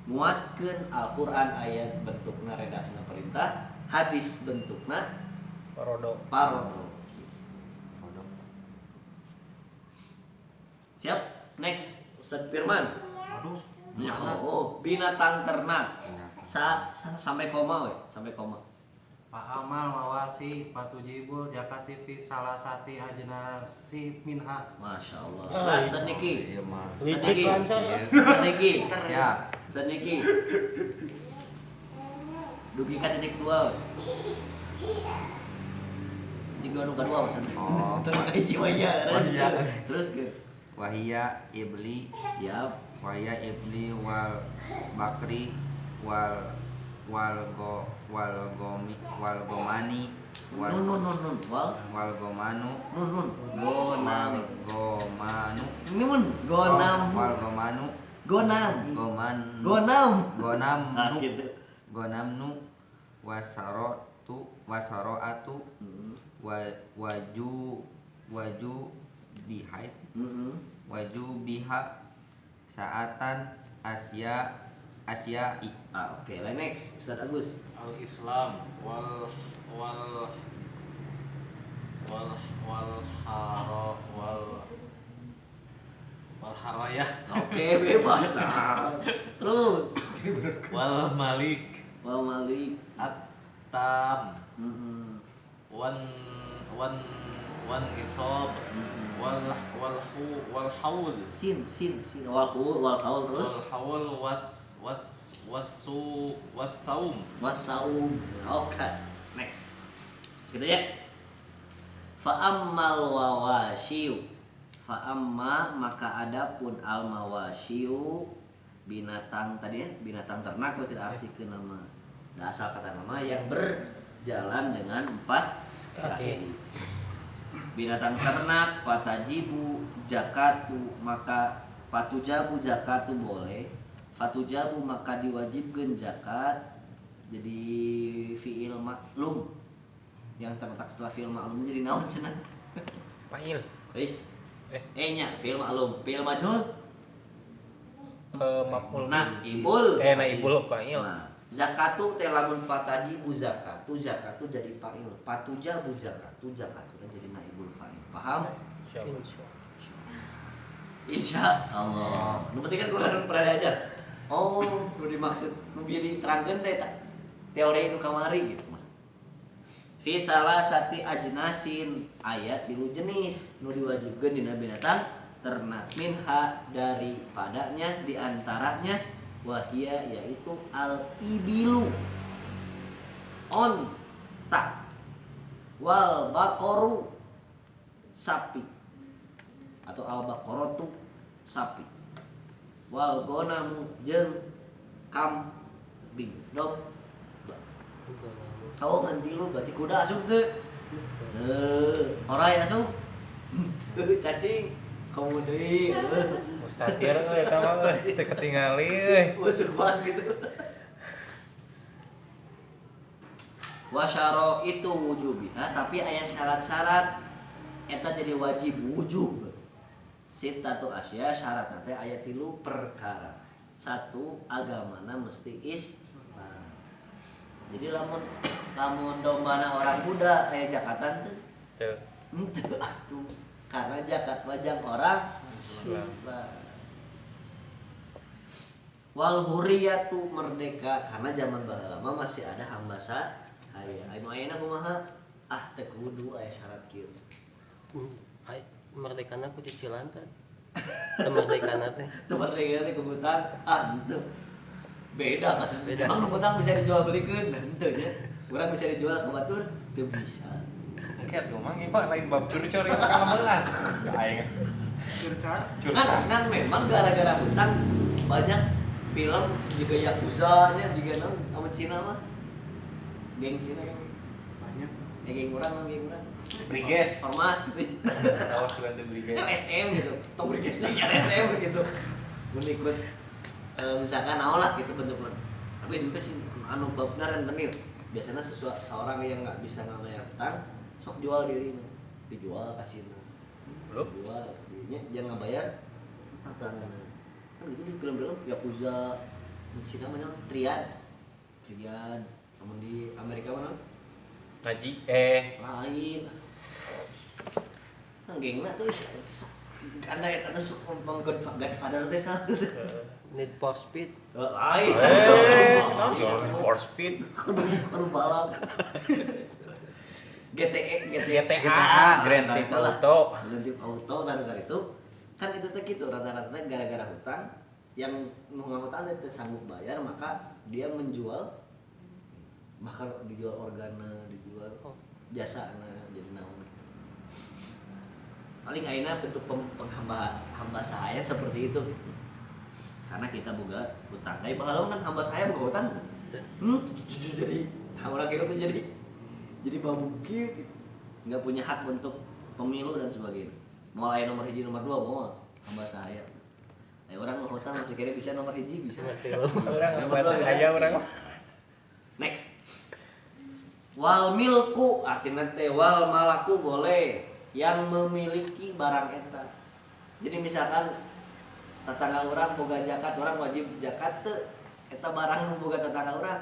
Muatkeun Al-Qur'an ayat bentukna redaksina perintah, hadis bentukna Parodo. Siap? Next, Ustaz Firman. Aduh. Ya, binatang ternak. Sampai koma we, sampai koma. Pak Amal mawasi patujibul jakati fi salah sati ajnasi minha. Masya Allah. Oh, Nah, iya. Seniki. Licik lancar. Seniki. Siap. Seniki. Dugi ka titik 2. Titik 2 nu kadua maksudnya. Oh. Terus ka hiji we ya. Oh, iya. Terus ke Wahia ibli ya wal bakri wal gomani nun wal gomanu nun wal gonam gomanu nun gonam wal gomanu gonam gonam gonam nah nu gitu. gonamnu wasaroatu waju bihai waju biha saatan asyai. Oke, next Ustaz Agus. Al-Islam wal wal wal wal haro wal harayah Oke, bebas nah. Terus wal malik wal malik. at-tam Mm-mm. wan nisab wal haul Sin wal haul terus wal haul was wasaum. Oke, next. Gitu ya. Fa ammal wawashiu. Fa amma maka adapun al mawashiu binatang tadi ya, binatang ternak itu tidak artikeun nama. Da asal kata nama yang berjalan dengan 4 kaki. Binatang ternak patajibu zakatu maka patujabu zakatu boleh. Fatujabu maka diwajibkeun zakat. Jadi fiil maklum yang terletak setelah fiil maklum jadi naon cenah? Fa'il. Wis. Nya fiil maklum, fiil majhul. Maf'ul Naibul. naibul fa'il. Nah, zakatu teh lamun patajibu zakatu jadi fa'il. Patujabu zakatu jadi naibul fa'il. Paham? Insya Allah. Nu penting kan kurang pernah diajar. Oh, nu dimaksud nu bieu diterangkeun teh teori nu kamari gitu maksud. Fi salasati ajnasin ayat 3 jenis nu diwajibkeun dina binatang ternak minha daripadanya diantaranya wahia yaitu al ibilu onta wal baqaru sapi atau al baqaratu sapi wal gonamu jeung kambing domba. Oh nganti lu berarti kuda asup teu? Orai asup? Cacing kamu deui. Mustatir euy eta mah euy teu ketingali euy. Musuhan gitu. Wasyaro itu wujubiha tapi aya syarat-syarat eta jadi wajib wujub. Sitatu asya syarat nanti ayat 3 perkara. 1 agamana mesti Islam. Jadi lamun dombana orang Buddha aya zakatan teh. Teu. Henteu atuh. Karena zakat wajang orang Islam. Wal huriyatu merdeka karena zaman baheula lama masih ada hamba sahaya. Anu ayeuna kumaha? Teu kudu aya syarat kieu. Ai merdekana ku cicilan teh. Teu merdekana teh. Merdeka teh kebutuhan henteu. Beda kasus. Beda. Emang nu hutang bisa dijual belikeun henteu nya. Urang bisa dijual ke batur teu bisa. Kayak tuh mang ieu lain bab curcor ieu kalameulah. Ka aing. Curcol. Kan memang gara-gara hutang banyak film juga Yakuza nya juga non sama Cina mah geng Cina kan banyak. geng orang Briges. Ormas gitu Awas ganti Briges. LSM gitu tau bergesnya LSM gitu ikut misalkan lah gitu bentuk-bentuk tapi itu sih anu babnar rentenir biasanya seorang yang nggak bisa ngebayar utang sok jual dirinya dijual ke Cina Belum? jual dirinya jangan ngebayar utang kan itu di film-film Yakuza di Cina namanya Triad namun di Amerika mana Ngaji lain gengna tuh karena itu tuh nonton Godfather teh satu Need for Speed. lain for speed. kudu balap GTA Grand Theft Auto. Grand Theft Auto dan gara itu kan itu teh gitu rata-rata gara-gara hutang yang nu ngahutang teh sanggup bayar maka dia menjual bahkan dijual organa dijual jasana jadi naon gitu. Paling ayeuna bentuk hamba saya seperti itu gitu. Karena kita boga hutang. Dari baheula kan hamba saya boga hutang. Jadi orang kira tuh jadi babukir gitu. Enggak punya hak untuk pemilu dan sebagainya. Mau lain nomor 1 nomor 2 mau hamba saya. Orang mau hutang masih kira bisa nomor 1 bisa. Orang bahasa kaya orang. Next. Wal milku artinya teh wal malaku boleh yang memiliki barang eta. Jadi misalkan tetangga orang boga zakat, orang wajib zakat teu eta barang nu boga tetangga orang.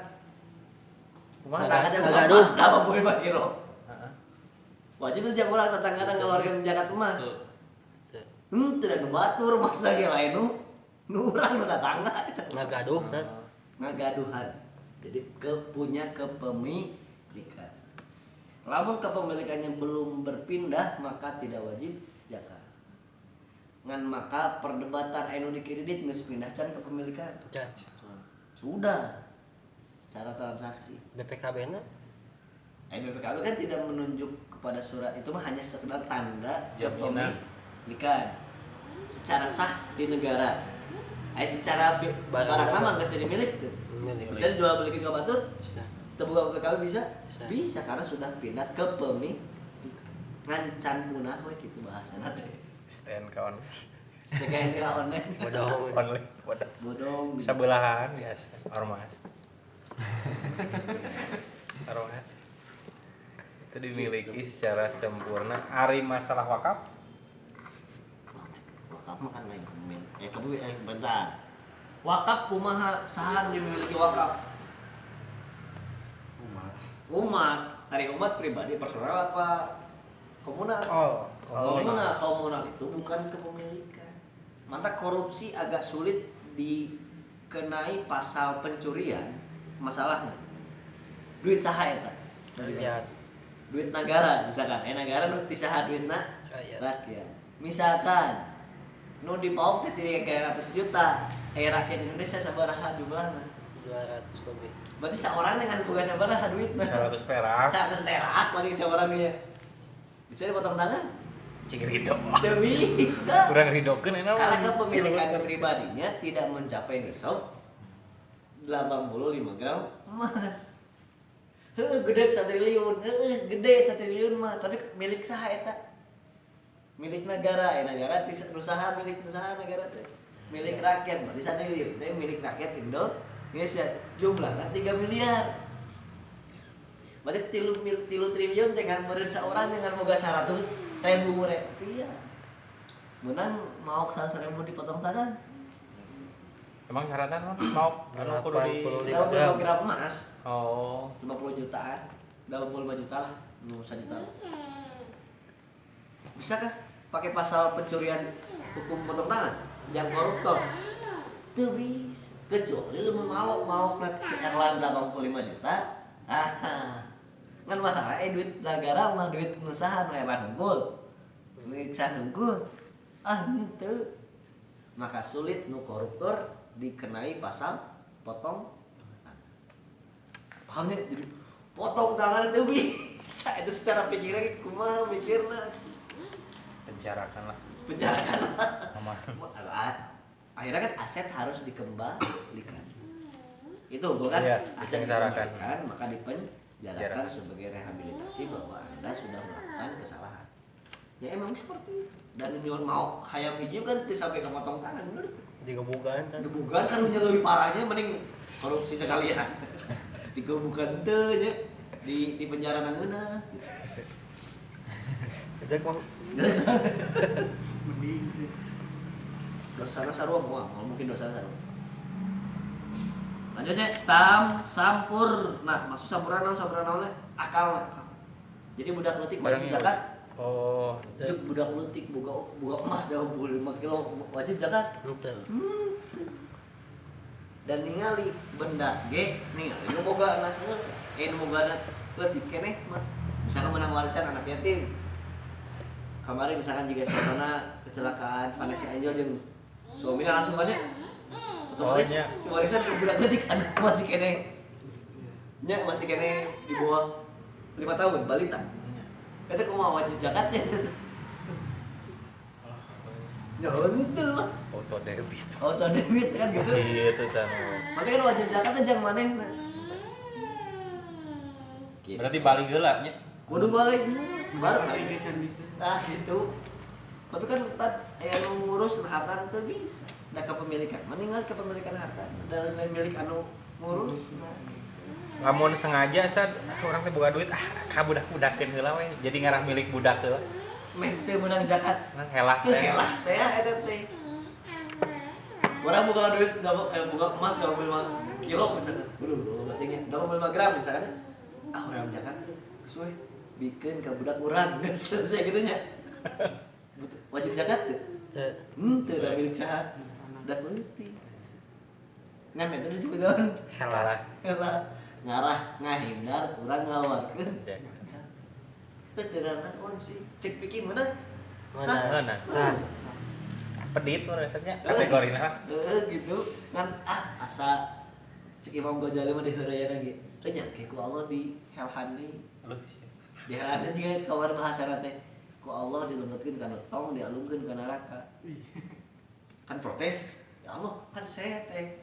Tetangga teh emas 85 kilo. Wajib teh jeung urang tetangga ngeluarkeun zakat emas. Teu da nu batur emas lagi lain nu urang nu tetangga eta. Ngagaduh kan. Ngagaduhan. Jadi punya kepemilikan. Lamun kepemilikannya belum berpindah maka tidak wajib zakat. Ngan maka perdebatan anu di kredit geus pindah can kepemilikan. Sudah secara transaksi. BPKB-na BPKB kan tidak menunjuk kepada surat itu mah hanya sekedar tanda Jaminan. kepemilikan secara sah di negara. Secara barang nama nggak bisa dimiliki tuh. Bisa dijual belikan ke batur? Bisa. Terbuka BPKB bisa? Bisa karena sudah pindah ke pemilikan. Ngancan punah we gitu bahasana teh. Stand kawan. Sekain ka online. Bodong. Sabelahan biasa ormas. Itu dimiliki secara sempurna. Ari masalah wakaf Makan lain bentar. Wakaf kumaha saha dimiliki wakaf? Umat. Dari umat pribadi personal apa komunal? Komunal itu bukan kepemilikan. Mantap korupsi agak sulit dikenai pasal pencurian. Masalahnya duit saha eta? rakyat. Duit negara misalkan. Negara nu ti saha duitna? Rakyat. Misalkan nu dipauk teh 300 juta. Rakyat Indonesia sabaraha jumlahna? 200 lebih. Berarti seorang dengan boga sabaraha duitna? 100 perak. 100 perak paling seorang dia. Bisa dipotong tangan? Cing ridho. Tidak bisa. Kurang ridokeun enak. Karena kepemilikan pribadinya tidak mencapai nisab 85 gram emas. Gede 1 triliun, gede 1 triliun mah, tapi milik saha eta? Milik negara, negara usaha milik usaha negara teh. Milik rakyat berarti 1 triliun, tapi milik rakyat Indonesia jumlahnya 3 miliar. Berarti 3 triliun dengan meureun saurang dengan boga 100.000 rupiah. Menang mau 100.000 dipotong tangan. Emang syaratan mau anu kudu di 85 gram emas. Oh, 50 jutaan, 85 juta lah, 1 juta. Bisakah pakai pasal pencurian hukum potong tangan? Yang koruptor? Tuh bisa. Kecuali lu mau si Erlan 85 juta. Kan masalah duit negara mah duit usaha nu Erlan unggul. Duit usaha unggul. Henteu. Maka sulit nu koruptor dikenai pasal potong tangan. Pahamnya jadi potong tangan itu bisa itu secara pikiran kumaha mikirna penjarakan lah. penjarakan Aman. akhirnya kan aset harus dikembalikan. Itu unggul kan, Iya, aset disengsarakan. dikembalikan maka dipenjarakan Penjara. sebagai rehabilitasi bahwa Anda sudah melakukan kesalahan. Ya emang seperti itu. Dan nyuruh mau hayam hiji kan teu sampai ke potong tangan bener tuh. Digebukan kan. Gebukan kan lebih parahnya mending korupsi sekalian. Digebukan teu nya di penjara nangeuna. Itu mah Mending sih. Dosana sarua moal, mungkin dosana sarua. Lanjutnya sampur. Nah, maksud sampuran naon akal. Jadi budak leutik wajib Barangnya zakat. Oh, Juk budak leutik boga emas 25 kilo wajib zakat. henteu. Dan ningali benda ge ningali nu boga anak nu boga anak leutik keneh mah. Misalkan menang warisan anak yatim. Kemarin misalkan jika siapana kecelakaan Vanessa Angel jeung suaminya langsung aja otomatis nya. si warisan ke budak leutik anak masih kene nya masih kene di bawah 5 tahun balita. Eta kumaha wajib zakatnya. Ya henteu lah. auto debit. Auto debit kan gitu. Gitu kan. Makanya wajib zakatnya jangan manehna. Gitu. Berarti balik heula nya. Kudu balik baru Kali kali dia can bisa. nah gitu. Tapi kan aya nu ngurus harta teu bisa. Da kepemilikan, meninggal kepemilikan harta dalam milik anu ngurus. Lamun sengaja sad orang teh boga duit ka budak-budakeun heula we. Jadi ngarah milik budak heula. Meh teu menang zakat. Nang helah teh. Helah teh eta teh. Orang buka duit buka emas 25 kilo misalkan. Waduh, berarti nya 25 gram misalkan. Ah, orang zakat kesuwe bikin ka budak urang geus selesai kitu nya. Wajib zakat teu? Teu da milik saha. Da penting. Ngan eta disebut naon? Helah. Helah. Ngarah ngahindar urang ngaluarkeun. Ya. Teu naon sih? Cek pikir mana? Mana? Sah. Pedit tuh rasanya kategorina. Gitu kan asa cek Imam Ghazali mah diheureuyan lagi. Teu nya ke ku Allah di helhan deui. Lu Di helhan juga kawan mahasara teh. Ku Allah dilebetkeun kana tong, dialungkeun ka neraka. Kan protes. Ya Allah, kan saya teh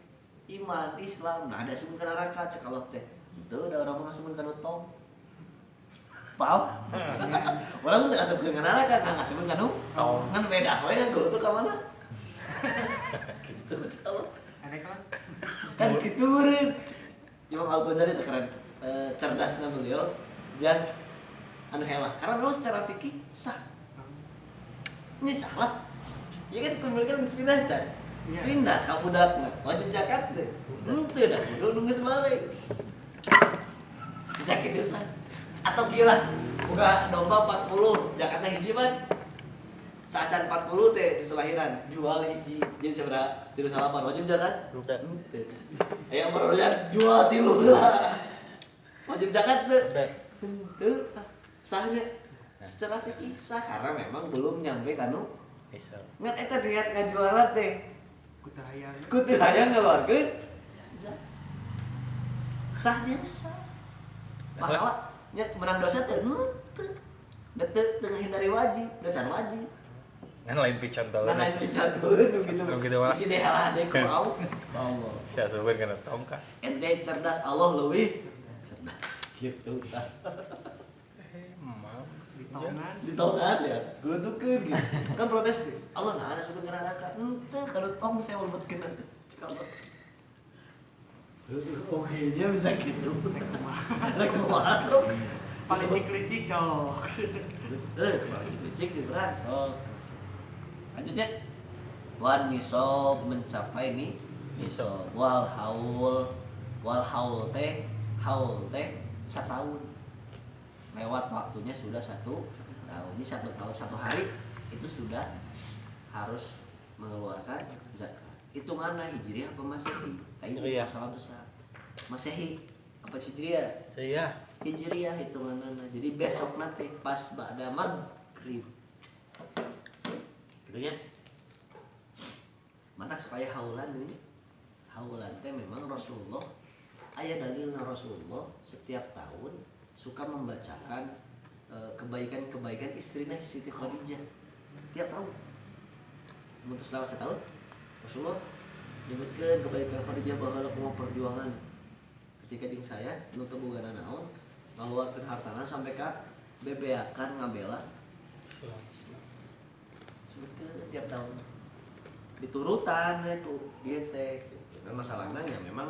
iman Islam, nah ada asumun ka neraka cek Allah teh. Teu da urang mah ngasumun kana tong. Paham? Orang teu asumun ka neraka, ngasumun ka nu tong. kan beda we kan kudu ka mana? Gitu cek Allah. Ada kan? Kan gitu meureun. Imam Al-Ghazali teh keren. Cerdasna beliau dan anu helah karena memang secara fikih sah. Ini salah. Ya kan kepemilikan geus pindah can. Iya. Pindah ka budakna, wajib zakat teh. Henteu dah kudu nu geus balik. Bisa kitu tah. Atau gila, boga domba 40, zakatna hiji ban. Sacan 40 teh geus lahiran, jual hiji. Jadi sabaraha? 38 wajib zakat? Henteu. Henteu. Aya barunya jual 3 lah. Wajib zakat teu? Henteu. Sahnya secara fikih sah karena memang belum nyampe kanu Bisa. ngan eta niat ngajualan teh Kutu hayang. ku teu hayang ngaluarkeun sahnya sah pahala nya menang dosa teh henteu da teu ngahindari wajib da can wajib Kan lain pican tau. ngan lain picantueun nu gitu Nu kitu mah. isi deh halah deh ku au Allah Sia subeun kana tong ka. ente cerdas Allah leuwih cerdas gitu tah Emang. Di tongan. ditongan ya gelutukeun gitu kan protes teh Allah nah ada sudah neraka henteu kalau tong saya melebetkeun nanti cek Allah oke nya bisa gitu rek masuk Paling cik-licik sok. kalau cicik di berat sok lanjutnya wan nisob mencapai nih nisob wal haul teh setahun lewat waktunya sudah 1 tahun ini 1 tahun 1 hari itu sudah harus mengeluarkan zakat hitunganna hijriah apa masehi ini Hijriah. masalah besar masehi apa hijriah Saya hijriah hitunganna jadi besok nanti pas ba'da maghrib gitu nya mantap supaya haulan ini haulan teh memang Rasulullah aya dalilna Rasulullah setiap tahun suka membacakan kebaikan-kebaikan istrinya Siti Khadijah tiap tahun. Mutus selama setahun Rasulullah nyebutkeun kebaikan Khadijah baheula kumaha perjuangan ketika ding saya nu teu boga naon ngaluarkeun hartana sampai ka bebeakan ngabela sebutkeun tiap tahun diturutan ya tuh ieu teh nah, masalahnya ya memang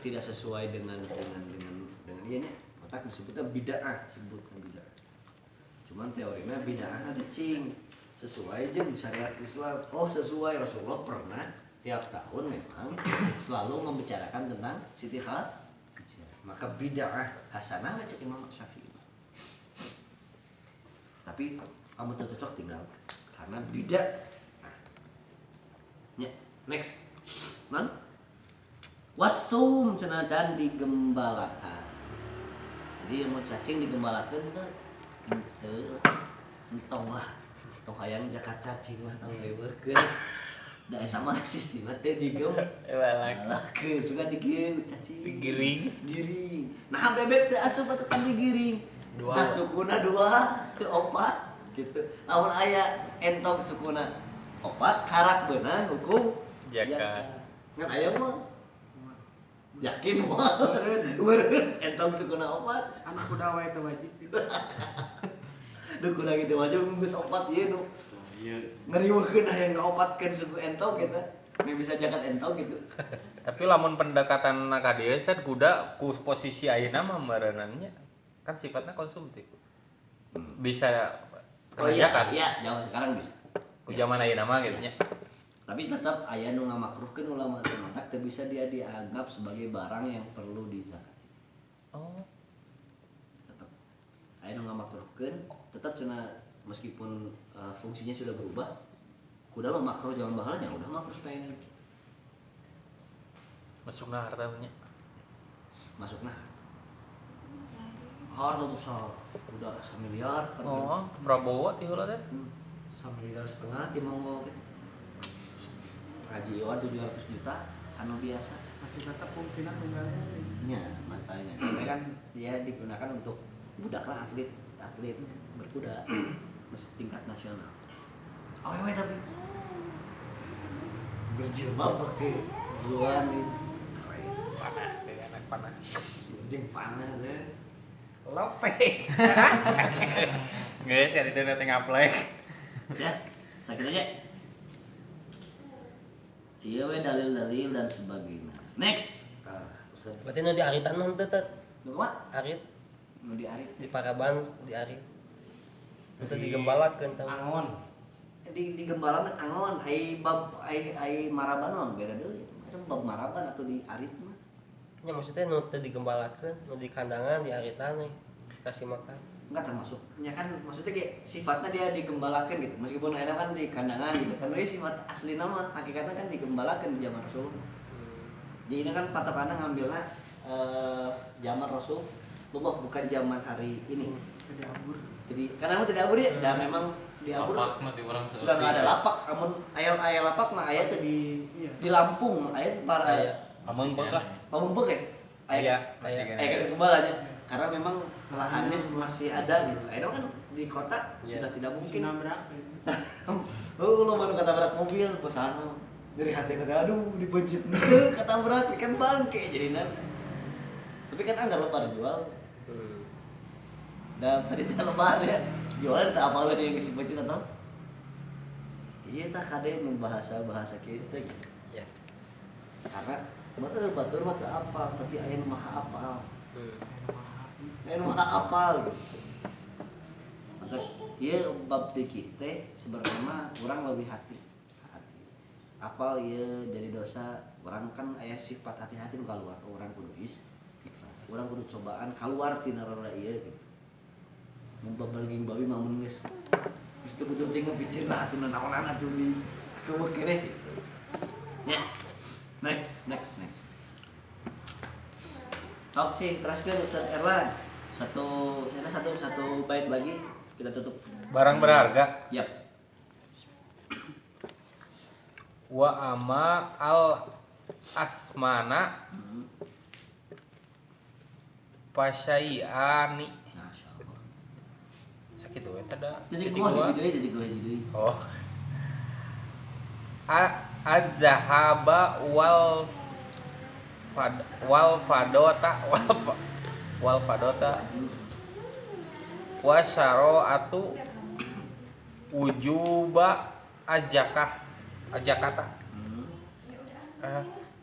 tidak sesuai dengan ieu nya otak disebutnya bid'ah sebutkan bid'ah cuman teorinya bid'ah teh cing sesuai jeung syariat Islam. Oh, sesuai Rasulullah pernah tiap tahun memang selalu membicarakan tentang Siti Khadijah. Maka bid'ah hasanah cek Imam Syafi'i. Tapi kamu tak cocok tinggal karena bid'ah. Nah. Ya, next. Man? Wasum cenah dan digembalakan. Jadi mau cacing digembalakeun teh henteu entong lah. Tong hayang jakat cacing lah tong leuweurkeun. Da eta mah sistemna teh digembalakeun suka digieu cacing. Digiring. Nah bebek teh asup atuh kan digiring. Nah sukuna 2 teu 4 gitu. Lamun aya entong sukuna 4 karak beunang hukum Jakat. Ngan aya mah yakin mah meureun entong sukuna 4 anak kuda wae teu wajib gitu. Duh kuda gitu aja geus 4 ieu nu. Iya. Ngeriweukeun hayang ngaopatkeun suku entong kita. Nggak bisa jakat entong gitu. Tapi lamun pendekatan ka dieu set kuda ku posisi ayeuna mah meureunannya kan sifatnya konsumtif. Bisa Oh iya, zaman sekarang bisa. ku zaman ayeuna mah gitu nya. Tapi tetap aya nu ngamakruhkeun ulama teh mantak teu bisa dia dianggap sebagai barang yang perlu dizakati. Oh. Tetap aya nu ngamakruhkeun, tetap cenah meskipun fungsinya sudah berubah. Kuda mah makruh zaman baheula nya udah makruh pengen gitu. Masukna harta nya. Masukna. Harta tuh kuda 1 miliar kan. Oh, Prabowo ti heula teh. 1,5 miliar ti Mongol teh. Haji Iwan 700 juta anu biasa. Masih tetap fungsinya tunggal. Nya, Mas tanya. Ini kan dia digunakan untuk budak lah atlet berkuda tingkat nasional. Awewe tapi berjilbab pakai luan nih. Panah, kayak anak panah. Jeung panah teh. Lopet. Geus kan itu nanti ngaplek. Ya, sakit aja. Iya we dalil-dalil dan sebagainya. Next. Ustaz. Berarti nu di aritan mah teh teh. Nu kumaha? Arit Nu di arit. di Paraban di arit. Teu digembalakeun tah. Angon. Di gembalan angon ai maraban mah beda deui. Itu bab maraban atau di arit mah. Nya maksudnya nu teu digembalakeun, nu di kandangan di aritan we kasih makan. Enggak termasuk. Ya kan maksudnya kayak sifatnya dia digembalakeun gitu. Meskipun ada kan di kandangan gitu. Kan ini sifat aslina mah hakikatnya kan digembalakeun di zaman Rasul. Jadi ini kan patokannya ngambilnya zaman Rasulullah bukan zaman hari ini. Jadi abur. Jadi karena memang tidak abur ya, dan memang di abur sudah nggak ada lapak. Namun ayat lapak mah ayat di Lampung, ayat para Amun lah. Pamumpuk ya. Aya, masih kan. Ayat kembalanya. Karena memang lahannya masih ada gitu. Ayo kan di kota sudah tidak mungkin. Nabrak. Oh, lo baru ketabrak mobil, bosan. Dari hati kata aduh dipencit nih ketabrak ikan bangke jadi tapi kan anda lebar jual. Dan tadi tidak lebar ya. Jualnya tak apa lah dia yang ngisi pencit atau? Iya tak kade bahasa kita gitu. Ya. Karena batur mah teu apa, tapi aya nu maha apal. Aya nu maha apal gitu. Maka ieu bab fikih teh sebenarnya urang lebih hati. Apal ieu jadi dosa, urang kan aya sifat hati-hati nu kaluar, urang kudu urang kudu cobaan kaluar tina roda ieu gitu. Mun babalging bawi mah mun geus teu betul teh ngapicieun lah atuh naonan atuh di keueuh keneh gitu. Ya. Next. Oke, teruskan Ustaz Erlan. Satu bait lagi kita tutup. Barang berharga. Yap. Wa ama al asmana pasyai'ani. Masyaallah. Sakit we tada. Jadi gua. Oh. az-zahaba wal fadota wa syara'atu wujuba ajakata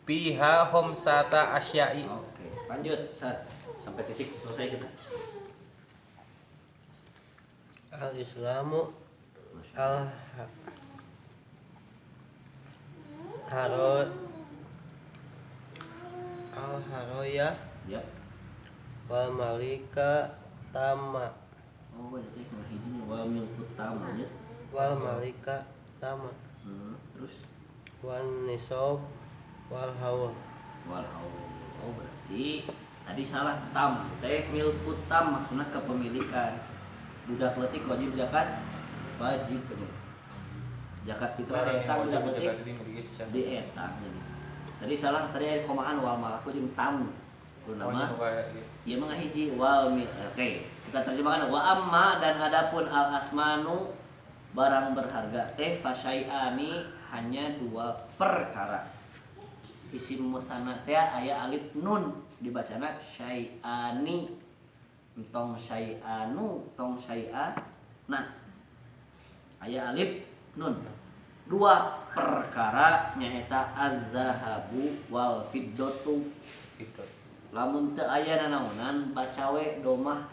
piha homsata asyai. Oke, lanjut Sat. Sampai titik selesai kita. Al-Islamu al haro al haroya Yap. wal malika tama Oh, jadi yang hiji wal milkut tamu ya. wal malika tama Terus wan nisob wal haul. wal haul. Oh, berarti tadi salah tam. Teh milkut tam maksudnya kepemilikan. Budak leutik wajib zakat wajib tuh. Zakat fitrah dietang budak leutik dietang jadi. Tadi salah tadi ada komaan wal malaku jeung tam. Kudu nama ieu mah hiji wal mil. Oke, kita terjemahkan wa amma dan adapun al asmanu barang berharga teh fasyai'ani hanya 2 perkara. Isim musanna teh aya alif nun dibacana syai'ani. Tong syai'anu, tong syai'a. Nah, aya alif nun. 2 perkara nyaeta az-zahabu wal fiddatu. Lamun teu aya nanaonan baca we domah.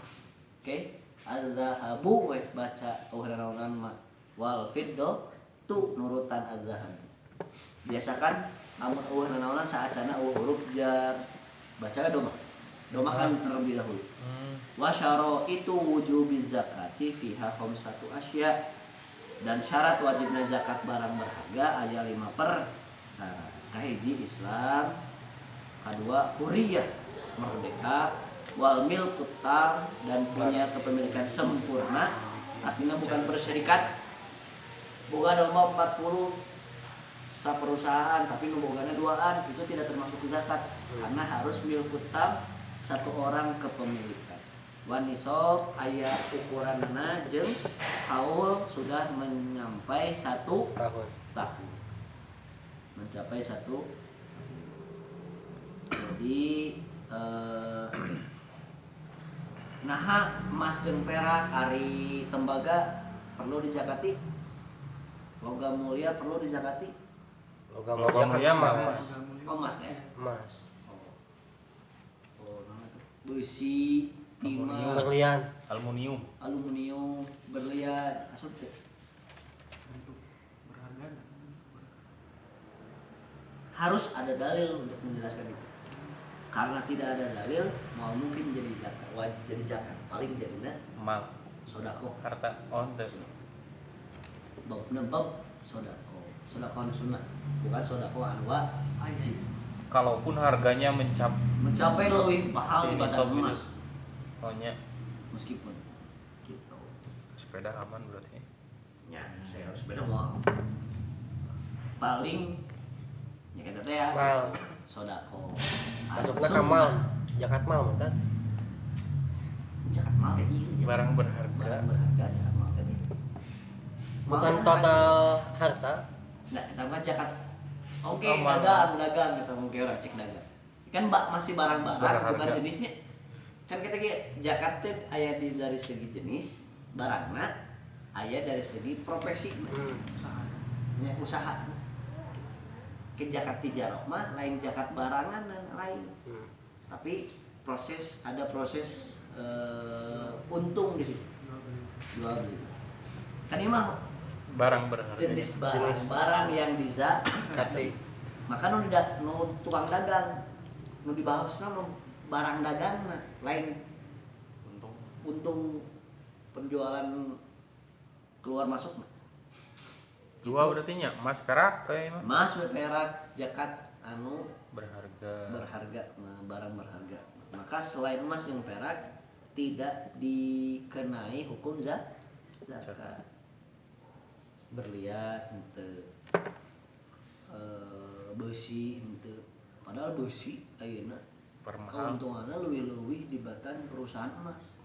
Oke? Az-zahabu we baca nanaonan mah wal fiddatu nurutan az-zahabu. Biasakan lamun nanaonan saacana huruf jar baca domah. Domah kan terlebih dahulu. Wa syaraitu wujubiz zakati fiha khamsatu asya. Dan syarat wajibnya zakat barang berharga aya 5 kahiji Islam, kedua huriyah merdeka, wal milkut tam dan punya kepemilikan sempurna, artinya bukan berserikat boga domba 40 saperusahaan tapi nu bogana 2an itu tidak termasuk zakat karena harus milkut tam 1 orang kepemilikan. Wan nisab aya ukuranna jeung haul sudah menyampai 1 tahun. Mencapai 1 tahun. Jadi naha emas jeung perak ari tembaga perlu dijakati. Logam mulia perlu dijakati. Logam mulia mah emas. Oh, emas teh. Emas. Oh, nama tuh. Besi, timah, Berlian. aluminium berlian, asup teh. Untuk berharga. Harus ada dalil untuk menjelaskan itu. Karena tidak ada dalil, mau mungkin jadi zakat. Jadi zakat paling jadinya mal sodako. harta teu. Bab nebab sodako. Sodako sunnah, bukan sodako anu wajib. Kalaupun harganya Mencapai lebih mahal Ini dibanding sob emas. nya Meskipun gitu. sepeda aman berarti. Ya, saya harus beda mau. Paling ya kita teh ya. Mal. Sodako. Masukna ka mal. Zakat mal mah Zakat mal teh ieu. Barang berharga. Barang berharga zakat mal teh. bukan total harta. Enggak, kita bukan zakat. Oke, Oh, mal. dagang kita mungkin ora cek dagang. Kan masih barang-barang Berharga. bukan jenisnya. Kan kita zakat teh aya dari segi jenis barangna, aya dari segi profesi. Ya, usaha. Ke zakat tijarah mah lain zakat barangan dan lain. Tapi ada proses untung di situ. Jual beli. Kan ini mah Barang berharga. jenis barang yang dizakati. Maka nu tukang dagang nu dibahasna nu barang dagang lain untung penjualan keluar masuk mah. Dua berarti nya emas perak kayaknya mah. Emas we perak zakat anu Berharga. barang berharga. Maka selain emas yang perak tidak dikenai hukum zakat. Berlian henteu. Besi henteu. Padahal besi ayeuna Permahal. keuntungannya leuwih-leuwih dibatan perusahaan emas.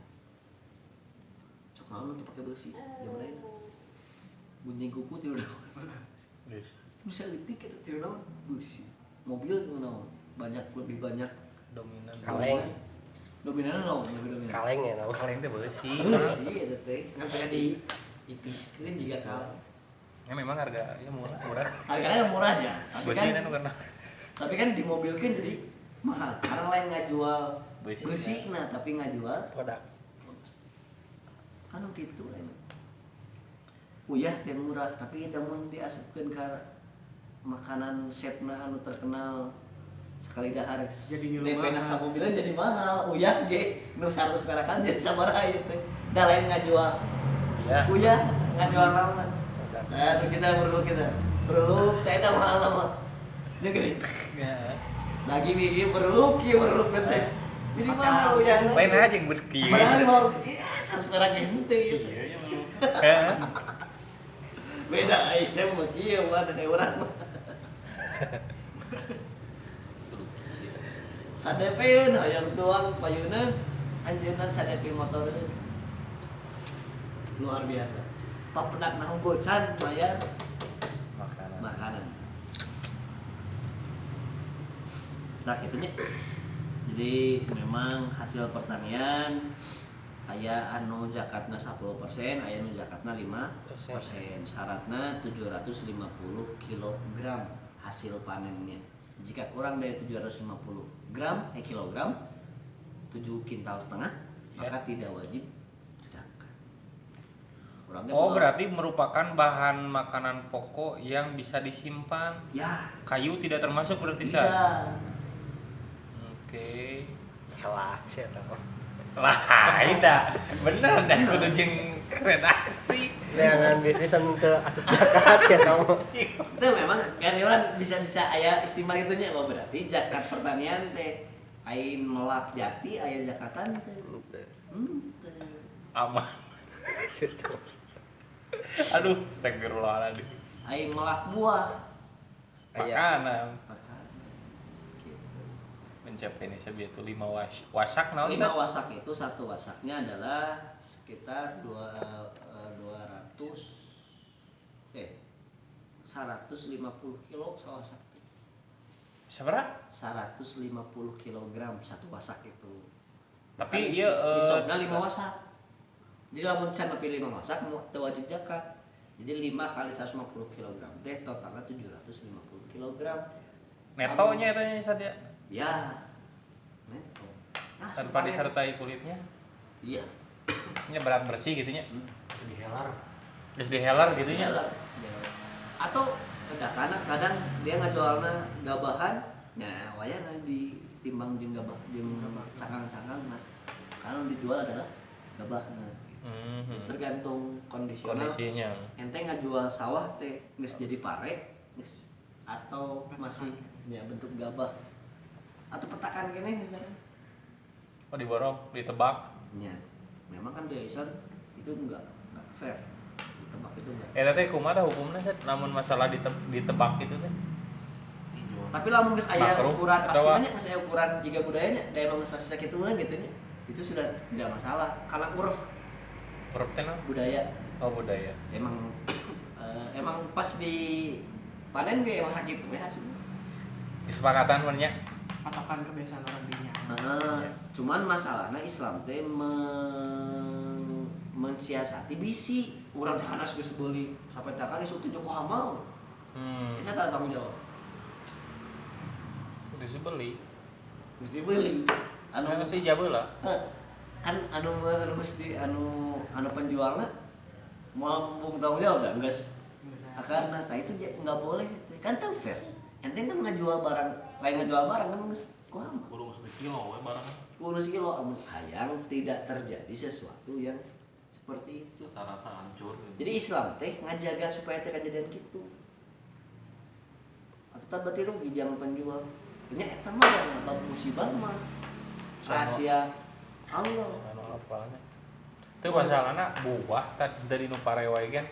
Cok naon teu pake besi zaman lain. Gunting kuku tilu Yes. bisa litik itu tidak naon busi mobil naon banyak lebih banyak Dominan. Kaleng. dominan naon lebih dominan Kaleng ya tahu. Kaleng teh beusi. busi itu teh ngambil di ipiskeun juga kaleng Ya memang harganya murah. harganya murahnya tapi Beusi kan nu karena tapi kan dimobilkan jadi mahal karena lain ngajual Besi, besi nah tapi ngajual Produk. kan gitu aja uyah teh murah tapi namun diasupkeun ka makanan chefna anu terkenal sekali dahar Jadi ngilu DP mahal. nasa mobilan jadi mahal uyah ge nu 100 perakan jadi sabaraha ieu teh da lain ngajual iya. uyah ngajual naon Produk. nah kita perlu teh eta mahal mah nya geuning Ya. lagi gigi berluk teh jadi mahal uyah Lain aja yang berki. padahal harus ya 100 perak ente gitu Iya, ya. beda Aisyah mah kieu ada urang sadepeun hayang doang payunan anjeunna sadepe motoreun luar biasa papedak naon gocan bayar makanan nah itunya jadi memang hasil pertanian aya anu zakatna 10%, aya anu zakatna 5%. Syaratna 750 kg hasil panennya. Jika kurang dari 750 kilogram 7 kintal setengah, maka tidak wajib zakat. Oh, berarti merupakan bahan makanan pokok yang bisa disimpan. Ya, Kayu tidak termasuk berarti Sa? tidak. Oke. Helah, sih tahu. Lah, ida. Bener dah kudu jeung redaksi. Neangan bisnis anu teu asup zakat sih tahu. Itu memang kan orang bisa aya istimewa itunya apa berarti zakat pertanian teh ain melak jati aya zakatan teh. Aman. Situ. Aduh, astagfirullahaladzim. Ain melak buah. Aya Makanan. Mencapai ini itu 5 wasak naon 5 Sa? wasak itu satu wasaknya adalah sekitar 150 kilo sawasak. Seberapa? 150 kilogram satu wasak itu. Tapi Makanya ieu disebutna 5 wasak. Jadi lamun can nepi 5 wasak teu wajib zakat. Jadi 5 kali 150 kg teh totalnya 750 kg. netonya eta saja Ya. Neto. Nah, tanpa sepanen. disertai kulitnya. Iya. Nya berat bersih gitunya. Dihelar. Geus dihelar gitunya. Iyalah. Atau kadang dia ngajualna gabahan, nya wayana ditimbang jeung gabah jeung cangkang-cangkang nah. Kalau dijual adalah gabahna. Tergantung Kondisinya. Ente ngajual sawah teh geus jadi pare, geus atau masih ya bentuk gabah atau petakan kene misalnya. Oh diborong, ditebak. Ya, memang kan di Aisyah itu enggak fair. Ditebak itu enggak. Eta teh kumaha hukumna Sa? Namun masalah ditebak itu teh. Tapi lamun geus aya Makruh, ukuran atau pasti banyak geus aya ukuran jiga budayanya, da emang geus sakitueun gitu nya. Itu sudah tidak masalah karena uruf Huruf teh naon? budaya. Oh budaya. Emang emang pas di panen ge emang sakit we hasilnya. Kesepakatan merenya. Patokan kebiasaan orang dinya. Cuman masalahnya Islam teh mensiasati bisi urang teh hanas geus beuli sampai tak kali sok tujuh hamal. Eta tak tanggung jawab. Disebeli. Geus dibeli. Anu sih jabeula. Kan anu mesti anu penjualnya mau tanggung jawab dah geus. Karena itu nggak boleh kan teu fair. Ente kan ngajual barang, lain ngajual barang kan geus kumaha? Kudu geus kilo we barang. Kudu kilo amun hayang tidak terjadi sesuatu yang seperti itu. Rata-rata hancur. Jadi Islam teh ngajaga supaya teh kejadian gitu. Atau tak berarti rugi jangan penjual. Nya eta mah yang bab musibah mah. Rahasia Allah. Anu apalnya. Teu masalahna buah dari nu parewe kan.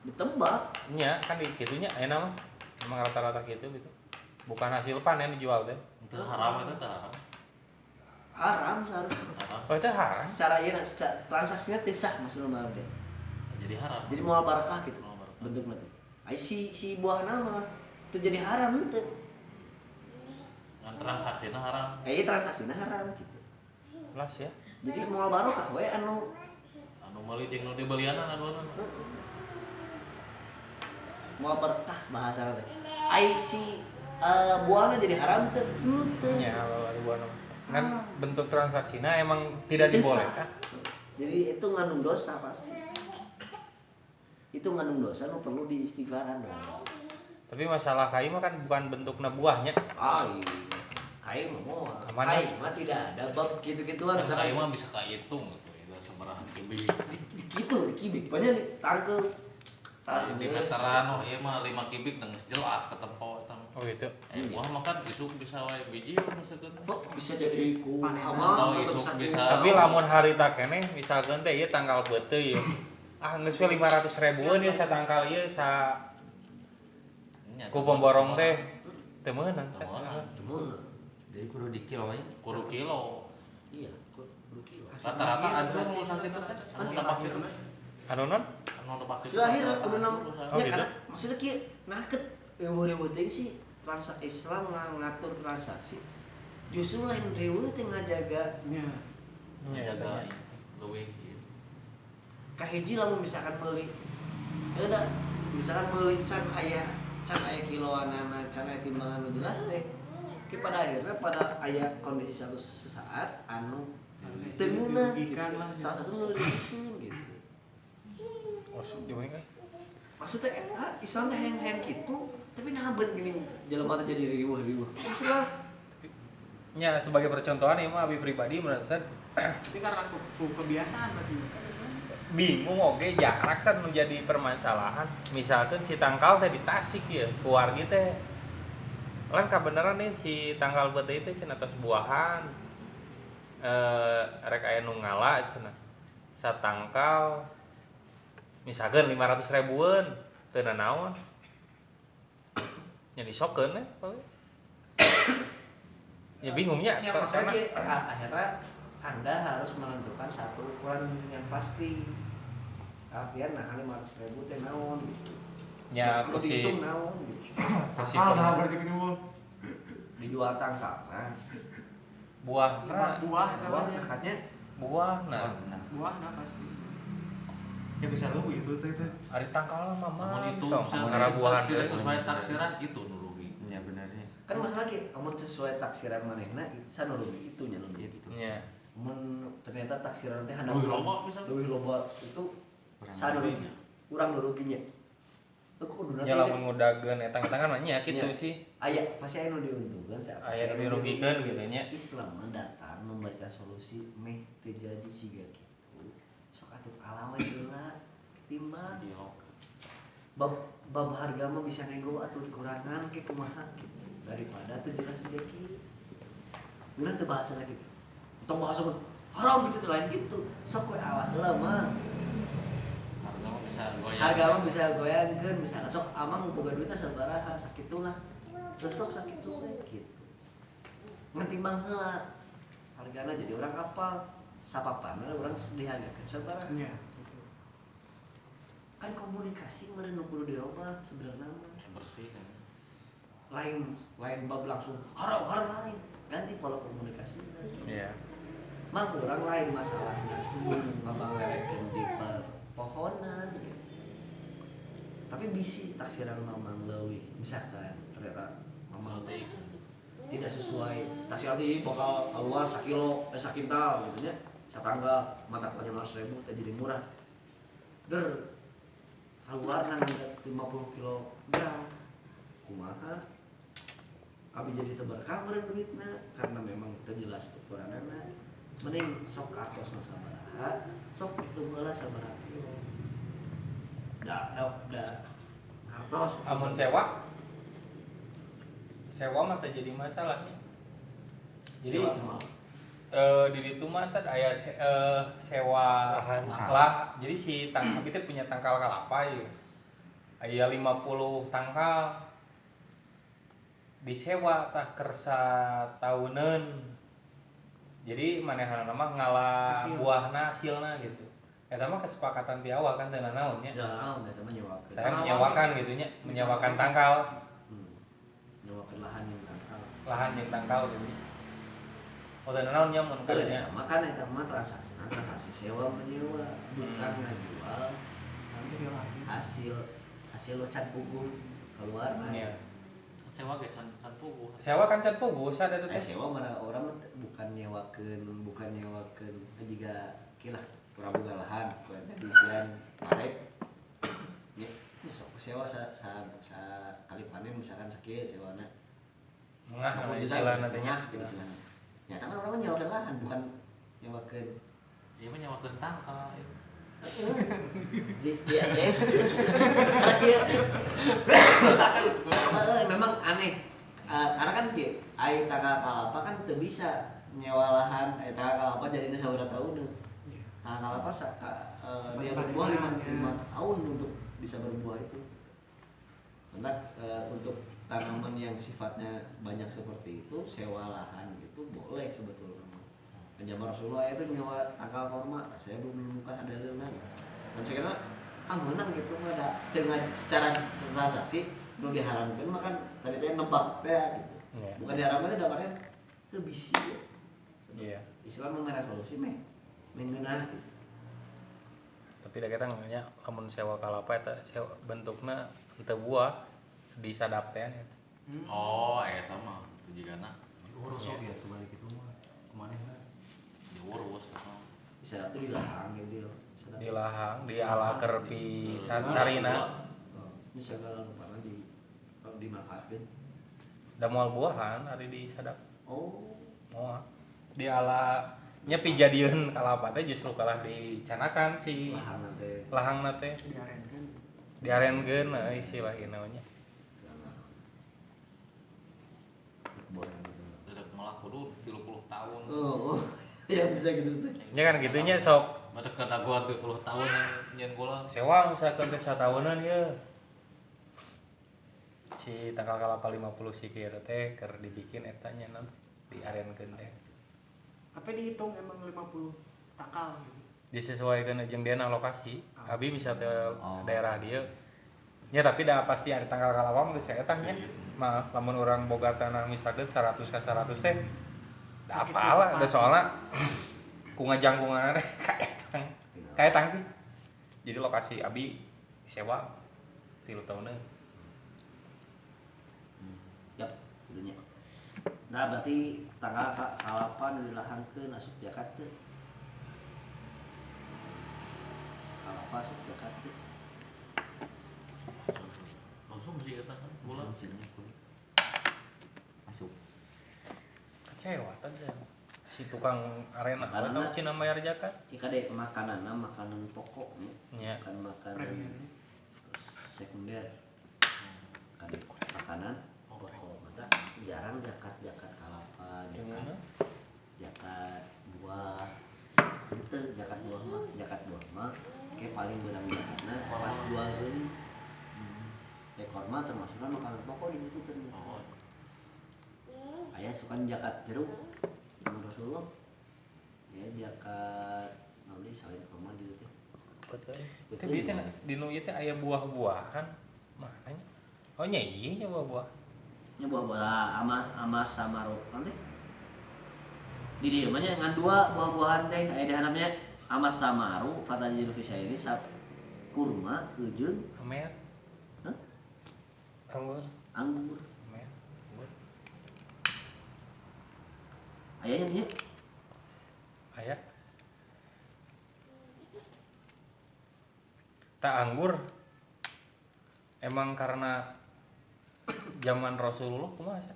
Ditebak. Nya kan di kitunya enak mah. Emang rata-rata gitu. Bukan hasil panen dijual teh. Itu haram itu teh haram. Haram seharusnya. Haram. Oh itu haram. Secara ieu transaksinya teh sah maksudna mah deh. Jadi haram. Jadi moal barakah gitu. Moal barakah. Bentuknya teh. si buah nama itu jadi haram teu. Ngan transaksina haram. Transaksina haram gitu. Las ya. Jadi moal barokah we anu Anu meuli jeung nu dibelianan aduana. moal berkah bahasa teh. Si buahna jadi haram teu. Teu. Ya kalau ada buah nama. Kan bentuk transaksinya emang tidak dibolehkan. Jadi itu ngandung dosa pasti. Itu ngandung dosa nu perlu diistighfaran dong. Tapi masalah kai mah kan bukan bentuknya buahnya. Iya. Kai mah Aman. kai mah tidak ada bab gitu-gituan. Masa kayak mah bisa kahitung gitu. Itu sabaraha kibik. Gitu kibik banyak tangkel. Di veteran ieu mah 5 kibik geus jelas ketempo eta. Oh gitu. Buah mah kan isuk bisa wae biji maksudkeun. Oh, bisa jadi ku Atau hama isuk bisa. Tapi lamun harita keneh misalkan teh ieu tanggal beuteuh ieu. Geus we 500.000-an ieu satangkal ieu ku pemborong teh teu meunang teh. Jadi kudu dikilonya. Kudu kilo. Iya, kudu kilo. Rata-rata ancur nu sakitu teh. Anu dapake Anu non? anu dapake. Selahir kudu nama. Oh, Ya gitu? karena maksudnya kieu naket eueuh teh sih transaksi Islam ngatur transaksi. Justru lain reueuh teh ngajaga Nya. Jaga leuwih ieu. kahiji lamun misalkan meuli da misalkan meuli can aya kiloanana can aya timbangan nu jelas teh ki pada akhirnya pada aya kondisi satu sesaat anu teu ngeunah gitu. Dirugikan lah. Salah satu ngeureuseun gitu. Oh, jauh kan? Maksudnya Islam teh heng-heng kitu tapi nah beun gini jelema teh jadi riweuh-riweuh. Islam Ya sebagai percontohan ya mah abi pribadi merasa Tapi karena kebiasaan berarti. bingung oge jarak san nu jadi permasalahan. Misalkan si tangkal teh di Tasik ya, keluarga teh lan kabeneran nih si tangkal beuteut teh cenah tos buahan. Rek aya nu ngala cenah. Satangkal misalkan 500.000-an teu naon. Nya disokeun we. Ya bingungnya ya maksudnya akhirnya Anda harus menentukan satu ukuran yang pasti. Artian nah 500.000 teh naon gitu. ya Kudu si dihitung naon gitu. Berarti gini Bu. Dijual tangkal nah. buah Buah Buah namanya. dekatnya buah nah Buah apa sih? Ya bisa lu gitu teh. ari tangkal mah Namun itu mantap misalnya ngara buahan tidak teh. sesuai taksiran itu nu rugi. Ya benarnya. kan masalah lagi amun sesuai taksiran manehna san rugi itu nya nu gitu. Nya Mun ternyata taksiran teh handap Leuwih loba misalnya. leuwih loba itu Urang sana rugi. rugi. Urang nu ruginya. Kudu ya lamun ngudageun eta kan mah nya kitu Nya. sih. Aya pasti aya nu diuntungkeun Aya nu dirugikeun gitu nya. Islam mah datang memberikan solusi meh teu jadi siga kitu. Sok atuh ala we heula timbang bab harga mah bisa nego atuh dikurangan ke kumaha gitu daripada teu jelas siga kitu. Bener teu bahasana kitu. Tong bahasa mah haram gitu lain gitu. Sok we ala heula mah. Harga mah bisa goyang. Harga mah bisa goyangkeun misalnya sok amang boga duitnya sabaraha sakitulah. Teu sok sakitu we gitu. Ngetimbang heula. Hargana jadi orang apal. Sapapana urang dihargakeun sabaraha. Nya. Kan komunikasi meureun nu kudu dirobah sebenarnya mah. Bersih kan. Lain bab langsung haram lain. Ganti pola komunikasi. Iya. Mang urang lain masalahnya. Ngabanglerekeun di perpohonan gitu. Tapi bisi taksiran mamang leuwih. Misalkan ternyata mamang Saltik. tidak sesuai taksiran teh bakal keluar sakintal gitu nya. Satangga mata pokoknya 500.000 teh jadi murah. Der keluar nang 50 kilogram. Kumaha? Abi jadi teu berkah meureun duitna karena memang teu jelas ukuranana. Mending sok kartosna sabaraha, sok hitung heula sabaraha kilo. Da kartos Amun sewa mah teh jadi masalahnya. Jadi di ditu mah teh aya sewa Lahan. lah. Jadi si tangkal itu punya tangkal kalapa ya. Aya 50 tangkal disewa tah kersa tahunan. Jadi manehna mah ngalah Hasil. buahna hasilna gitu. Eta mah kesepakatan di awal kan teu naonnya. Ya naon eta mah nyewakeun. Saya menyewakan gitu nya, menyewakan tangkal, Nyewakeun lahan yang tangkal. lahan yang tangkal gitu nya. Oh teu naonnya mun Teu kadanya. eta mah kan eta mah transaksi sewa menyewa, bukan ngajual hasil can puguh keluar. Iya. Sewa ge can puguh. Sewa kan can puguh sada teh. Sewa mana orang mah bukan nyewakeun jiga kilah kurang boga lahan kuatnya disian parek. Nya sok sewa sa kali panen misalkan sakieu sewana. Ngah istilahna teh nya. Istilahna. Nyata kan orang mah nyewakeun lahan bukan nyewakeun. Ieu mah nyewakeun tangkal. Dia karena kieu misalkan memang aneh. Karena kan kieu ai tanggal kalapa kan teu bisa nyewa lahan tanggal kalapa jadina sabaraha taun. Tanggal kalapa dia berbuah 5 tahun untuk bisa berbuah itu. Karena untuk tanaman yang sifatnya banyak seperti itu sewa lahan gitu boleh sebetulnya. Zaman Rasulullah itu nyewa tanggal forma, saya belum menemukan ada dalilnya. Dan saya kira menang gitu ada dengan secara transaksi nu diharamkan mah kan tadi teh nebak teh gitu. Iya. Bukan diharamkan itu daparnya teu bisi. Iya. Islam mah solusi meh mengeunah gitu. Tapi da kita nganya lamun sewa kalapa eta sewa bentukna henteu buah disadap teh nya. Oh, eta mah tujigana Diurus oge atuh balik itu mah. Kumanehna? diurus eta. Bisa tuh di lahang gitu. Di lahang di ala kerpi sarina Ini segala rupanya dimanfaatkan. da moal buahan ari disadap. Oh, Moal di ala nya pijadieun kalapa teh justru kalah dicanakan si lahang nanti. lahangna teh diarenkan diarenkeun istilah ieu namanya. Dadak malah kudu 30 tahun. Oh, ya bisa gitu tuh. Nya kan gitunya sok Badak kada gua 20 tahun nyen kula. sewa misalkan teh sataunan ya. Si tanggal kalapa 50 si kieu teh keur dibikin eta nya nanti diarenkeun teh. tapi dihitung emang 50 takal gitu. Disesuaikan jeung dina lokasi. Abi bisa ke Oh. daerah dieu. Nya tapi da pasti ada tanggal kalapa mah geus eta nya. Mah lamun urang boga tanah misalkan 100 ka 100 teh da apalah da soalna ku ngajangkungan teh kaetang sih. Jadi lokasi abi disewa 3 tahunan. Yap, gitunya. Nah, berarti tanggal kalapa nu dilahankeun asup Jakarta. Kalapa asup Jakarta. Konsumsi eta kan gula. Konsumsinya kudu masuk. Kecewa tadi si tukang arena Makanan atau lah. Cina Mayar Jakat Ika deh makanan pokok nih. nya Bukan makanan Premier. sekunder. Kan makanan pokok. Mata jarang jakat kalapa, jakat buah. Itu jakat buah mah kayak paling benar-benarna pas jual beli. Ekor mah termasuknya makanan pokok di situ ternyata. Oh, Ayah suka jakat jeruk. Zaman Rasulullah. Ya jakat naon salin koma di teh. Betul. tapi teh di nu ieu teh aya buah-buahan makanya oh nya ieu nya buah-buah Nya buah-buah amas sama rokan teh. Di dieu mah nya ngan dua buah-buahan teh aya di hanapnya amas samaru fatajiru fisairi sab kurma eujeun amer Anggur. anggur. amer Ayahnya nya aya tak anggur emang karena zaman Rasulullah kumaha sih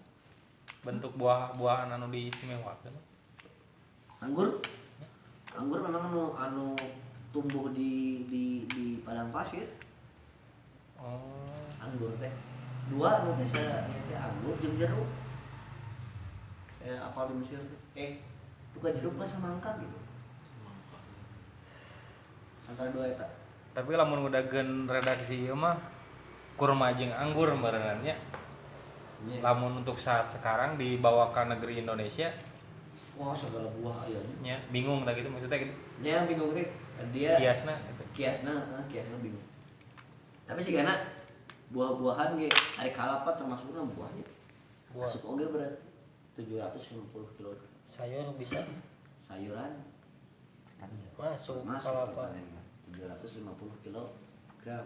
bentuk buah-buahan anu diistimewakeun anggur. Anggur memang anu tumbuh di padang pasir. oh Anggur teh dua nu teh saya teh anggur jeung jeruk. Apa di Mesir teh? Bukan jeruk mah semangka gitu. Antara dua eta. tapi lamun udah gen redaksi ieu mah kurma jeung anggur barengannya lamun untuk saat sekarang dibawa ke negeri Indonesia Wah, segala buah aya nya. nya bingung tak gitu maksudnya gitu Nya bingung teh dia kiasna kiasna bingung. Tapi sih karena buah-buahan ge ari kalapa termasukna buahnya. Buah. Masuk oge berat 750 kilo. Sayur bisa Sayuran masuk masuk kalapa. 750 kilogram.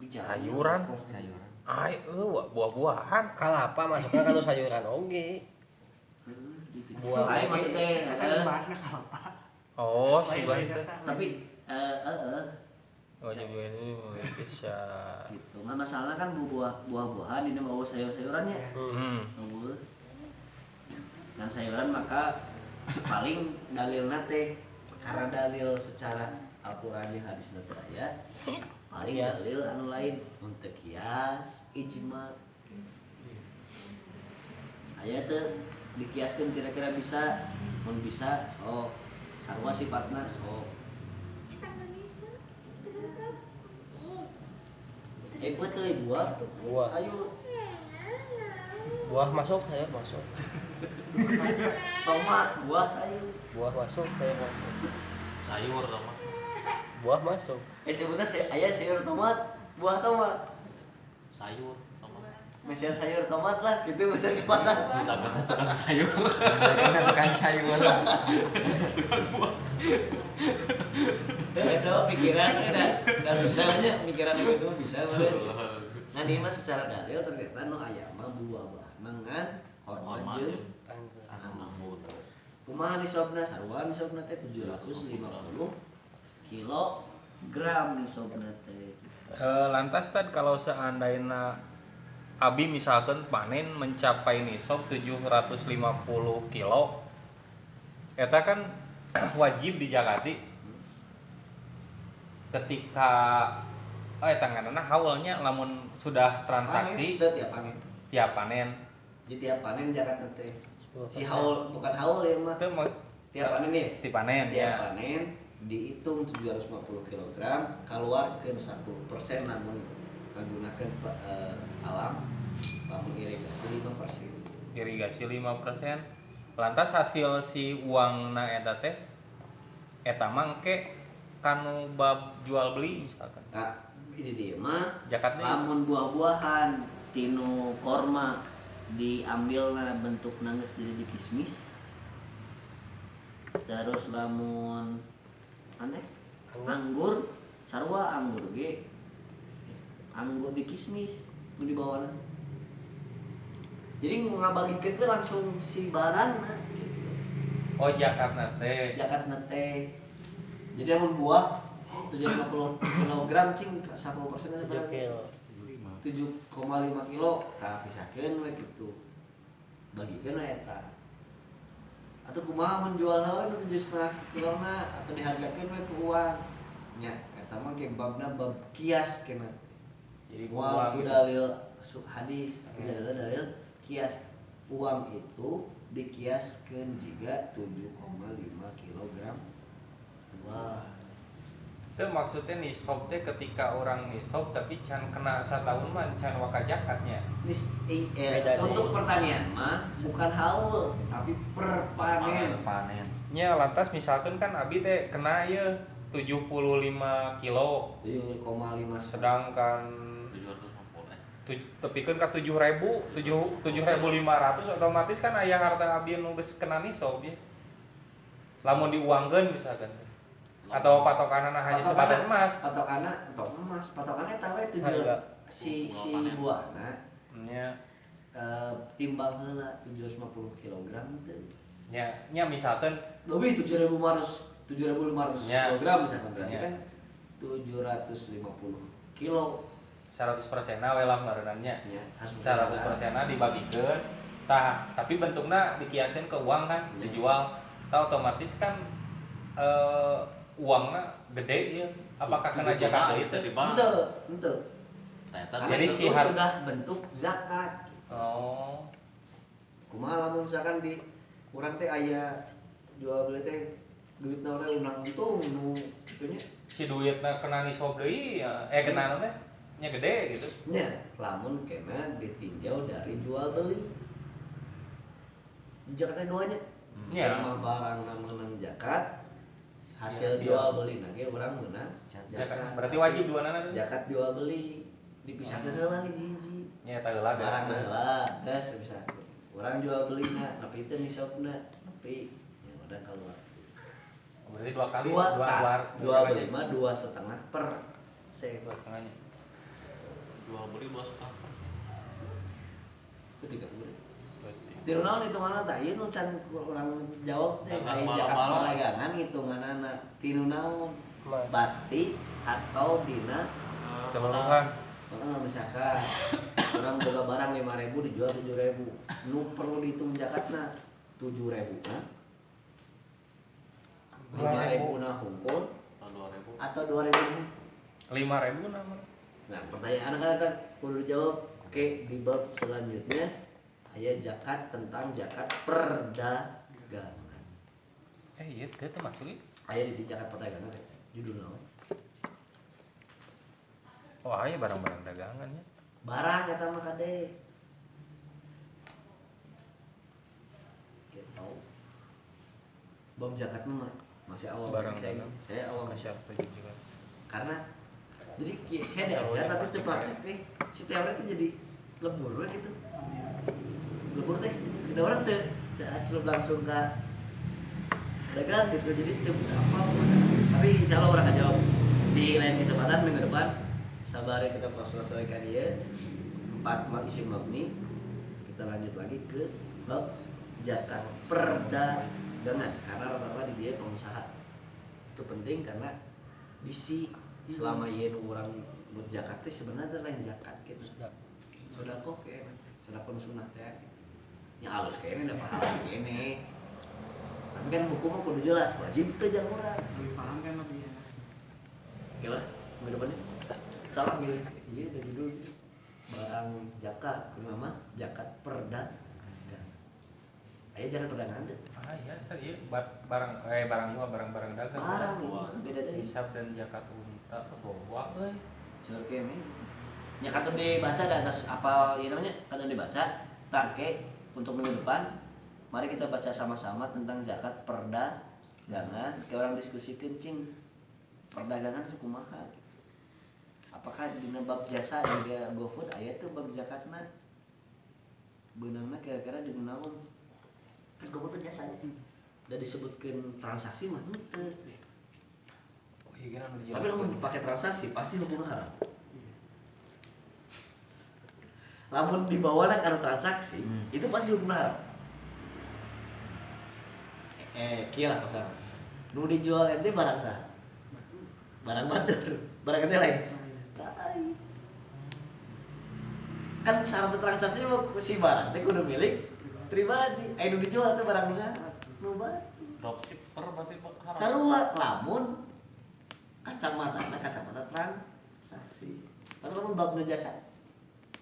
sayuran Sayuran. ai buah-buahan Kalapa masuknya kalau sayuran oge. Buah Ayo oge. maksudnya Kan bahasnya kalapa. oh Lain sudah beda, itu tak? tapi oh juga ini bisa gitu. Nah, masalah kan buah-buahan ini mau sayur-sayurannya. hmm. Nah sayuran maka paling dalil nate karena dalil secara Al-Quran yang hadis nate aya paling Kias. dalil anu lain untuk kias ijma aya tuh dikiaskan kira-kira bisa mun bisa sok sarua sifatna sok cepet tuh buah Buah. ayo Buah masuk, sayur masuk. tomat buah ayo Buah masuk, sayur masuk. sayur sama Buah masuk. sebutnya aya sayur tomat buah tomat sayur sama mesin sayur tomat lah gitu mesin di pasar dagang sayur Kan tukang sayur lah. itu pikiran udah bisa aja pikiran itu mah bisa nah ini mah secara dalil ternyata no aya mah buah-buah mangan korban jeung anggur kumaha nisabna sarua nisabna teh 750 kilogram nisabna teh Lantas tadi kalau seandainya Abi misalkan panen mencapai nisab 750 kilo eta kan wajib dijakati ketika tanganana hawalnya lamun sudah transaksi panen tiap panen jadi tiap panen zakat teh 10%. si haul bukan haul ya mah itu tiap panen nih ti panen tiap ya panen dihitung 750 kg keluarkan 10% namun menggunakan alam lamun irigasi 5%. irigasi 5%. Lantas hasil si uangna eta teh eta mangke kanu bab jual beli misalkan Nah, ini dia mah Zakat deui. lamun buah-buahan tinu korma diambilna bentuk nangis jadi dikismis. Terus lamun aneh anggur sarua anggur ge anggur dikismis nu dibawana. Jadi ngabagikeun teh langsung si barangna gitu. oh jakatna teh Zakatna teh. Jadi amun buah 750 kg cing 10% aja 7 kilo. 7,5 kilo tah pisahkeun we kitu. Bagikeun we eta. Atau kumaha mun jual heula 7,5 kilona atau dihargakeun we ku uang. Nya eta mah ge babna bab kias keneh. jadi Uang uang itu gitu. dalil hadis, tapi dalil kias. Uang itu dikiaskeun jiga 7,5 kg. Wah, itu maksudnya nisab teh ketika orang nisab tapi can kena satahun mah can waka zakatnya Beda untuk nih. pertanian mah bukan haul tapi per panen. Panen. nya lantas misalkan kan abi teh kena ya 75 kilo 7,5 sedangkan 750 tepikeun ka 7.500 otomatis kan aya harta abi nu geus kena nisab ya lamun diuangkeun misalkan atau patokanana hanya sebatas emas Patokanna entok emas, patokanna eta we tujuan Harga. si buahna nya timbang heula 750 kg teh. nya misalkan Lebih 7.500 Ya. kg misalkan berarti Ya. kan 750 kilo 100% we lah ngaranna nya 100% dibagikeun tah tapi bentuknya dikiaskeun ke uang kan Ya. dijual tah otomatis kan uangnya gede ya apakah kena zakat deui teh Ente. Karena Jadi itu si har- sudah bentuk zakat. oh Kumaha lamun misalkan di urang teh aya jual beli teh duitna teh unang untung nu kitunya. si duitna kena nisab deui kena teh nya gede gitu Nya lamun kena ditinjau dari jual beli. Zakatnya duanya. Nya. Mah barang menang zakat hasil jual beli nage orang menang Zakat. Berarti wajib dua nana tuh. zakat jual beli dipisahkan heula hiji-hiji Ya tah heula barang heula gas bisa orang jual beli tapi itu nisabna tapi ya udah keluar Berarti dua kali dua dua beli mah 2,5 per se dua setengahnya. Jual beli 2,5. ketika boleh tiru naon hitunganna tah ieu nu can urang jawab teh Dagang ai zakat malam-malam. perdagangan hitunganna tiru naon Mas. bati atau dina Keseluruhan. misalkan orang boga barang 5.000 dijual 7.000 nu perlu dihitung zakatna 7.000 kan 5.000 na hungkul Atau 2.000. atau 2.000 5.000 nama. nah pertanyaan anak-anak kudu dijawab oke di bab selanjutnya aya zakat tentang zakat perdagangan Iya, itu masuk ya. aya di zakat perdagangan teh judulna we. Oh, iya barang-barang dagangan ya. barang eta mah kade gitu bab zakat mah masih awal Barang saya, dagang. saya awal Kasih apa juga. karena jadi saya diajar tapi itu praktek teh si teori itu jadi lebur we gitu lebur teh ada orang teh celup langsung ke dagang gitu jadi itu apa tapi insya Allah orang akan jawab di lain kesempatan minggu depan sabari kita selesaikan dia 4 isi mabni kita lanjut lagi ke bab zakat perdagangan karena rata-rata di dia pengusaha itu penting karena bisi selama ieu orang buat zakat teh sebenarnya lain zakat gitu sodako kayaknya sodako sunnah teh nya halus kayaknya da pahala kene tapi kan hukumnya kudu jelas wajib teh jangan orang lebih paham kan lebih enak. gimana minggu depannya salah milih iya dari dulu barang zakat mah zakat perdagangan ayo jangan perdagangan tuh Ah iya, iya. Barang juga barang-barang dagang. barang beda deh Hisab dan zakat unta bawa euy. Cerke nih. Ya kata dibaca di atas apa ya namanya? Kata dibaca take untuk minggu depan. Mari kita baca sama-sama tentang zakat perdagangan. Kayak orang diskusi kencing. Perdagangan itu kumaha gitu. Apakah di bab jasa juga GoFood aya tuh bab zakatna? Beunangna kira-kira di naon? Kan GoFood jasa. Udah disebutkan transaksi mah henteu. Oh iya kan Tapi kalau dipakai transaksi pasti hukumnya haram. Lamun dibawa karena transaksi, itu pasti hukumnya haram. Kia lah pasangan. Nu dijual ente barang sah. Barang batur, barang ente lain. Lain. Kan syarat transaksinya mau si barang teh kudu milik pribadi. Nu dijual teh barang sah. Nu batur. Dropshipper berarti haram. Sarua lamun kacamata transaksi. Tapi lamun bab jasa.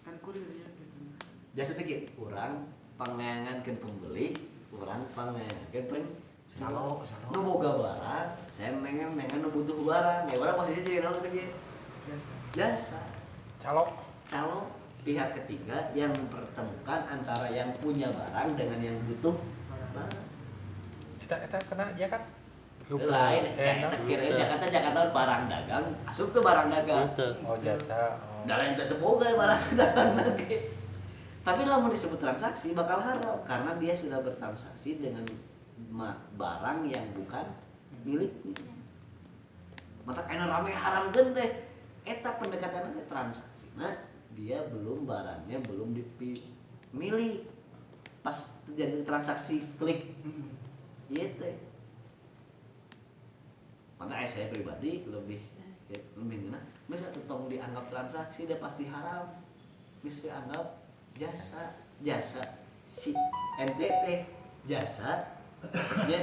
Kan kurir ya gitu. Jasa teh kieu, urang pangayangankeun pembeli, urang pangayangankeun Salo. nu boga barang, saya nengen nu butuh barang. Ya urang posisi jadi naon teh kieu? Biasa. Jasa. Calok. Calo pihak ketiga yang mempertemukan antara yang punya barang dengan yang butuh barang. Eta kena zakat. Lain, kira Jakarta barang dagang, asup tuh barang dagang. Oh jasa. Oh. Da lain tetep boga barang dagang nanti. Tapi lamun disebut transaksi bakal haram karena dia sudah bertransaksi dengan barang yang bukan miliknya. Mata kana rame haram teh. Eta pendekatannya transaksi. Nah, dia barangnya belum dipilih. Pas terjadi transaksi klik. Iya teh. Maka saya pribadi lebih gimana? Bisa tong dianggap transaksi dia pasti haram. Bisa dianggap jasa si NTT jasa ya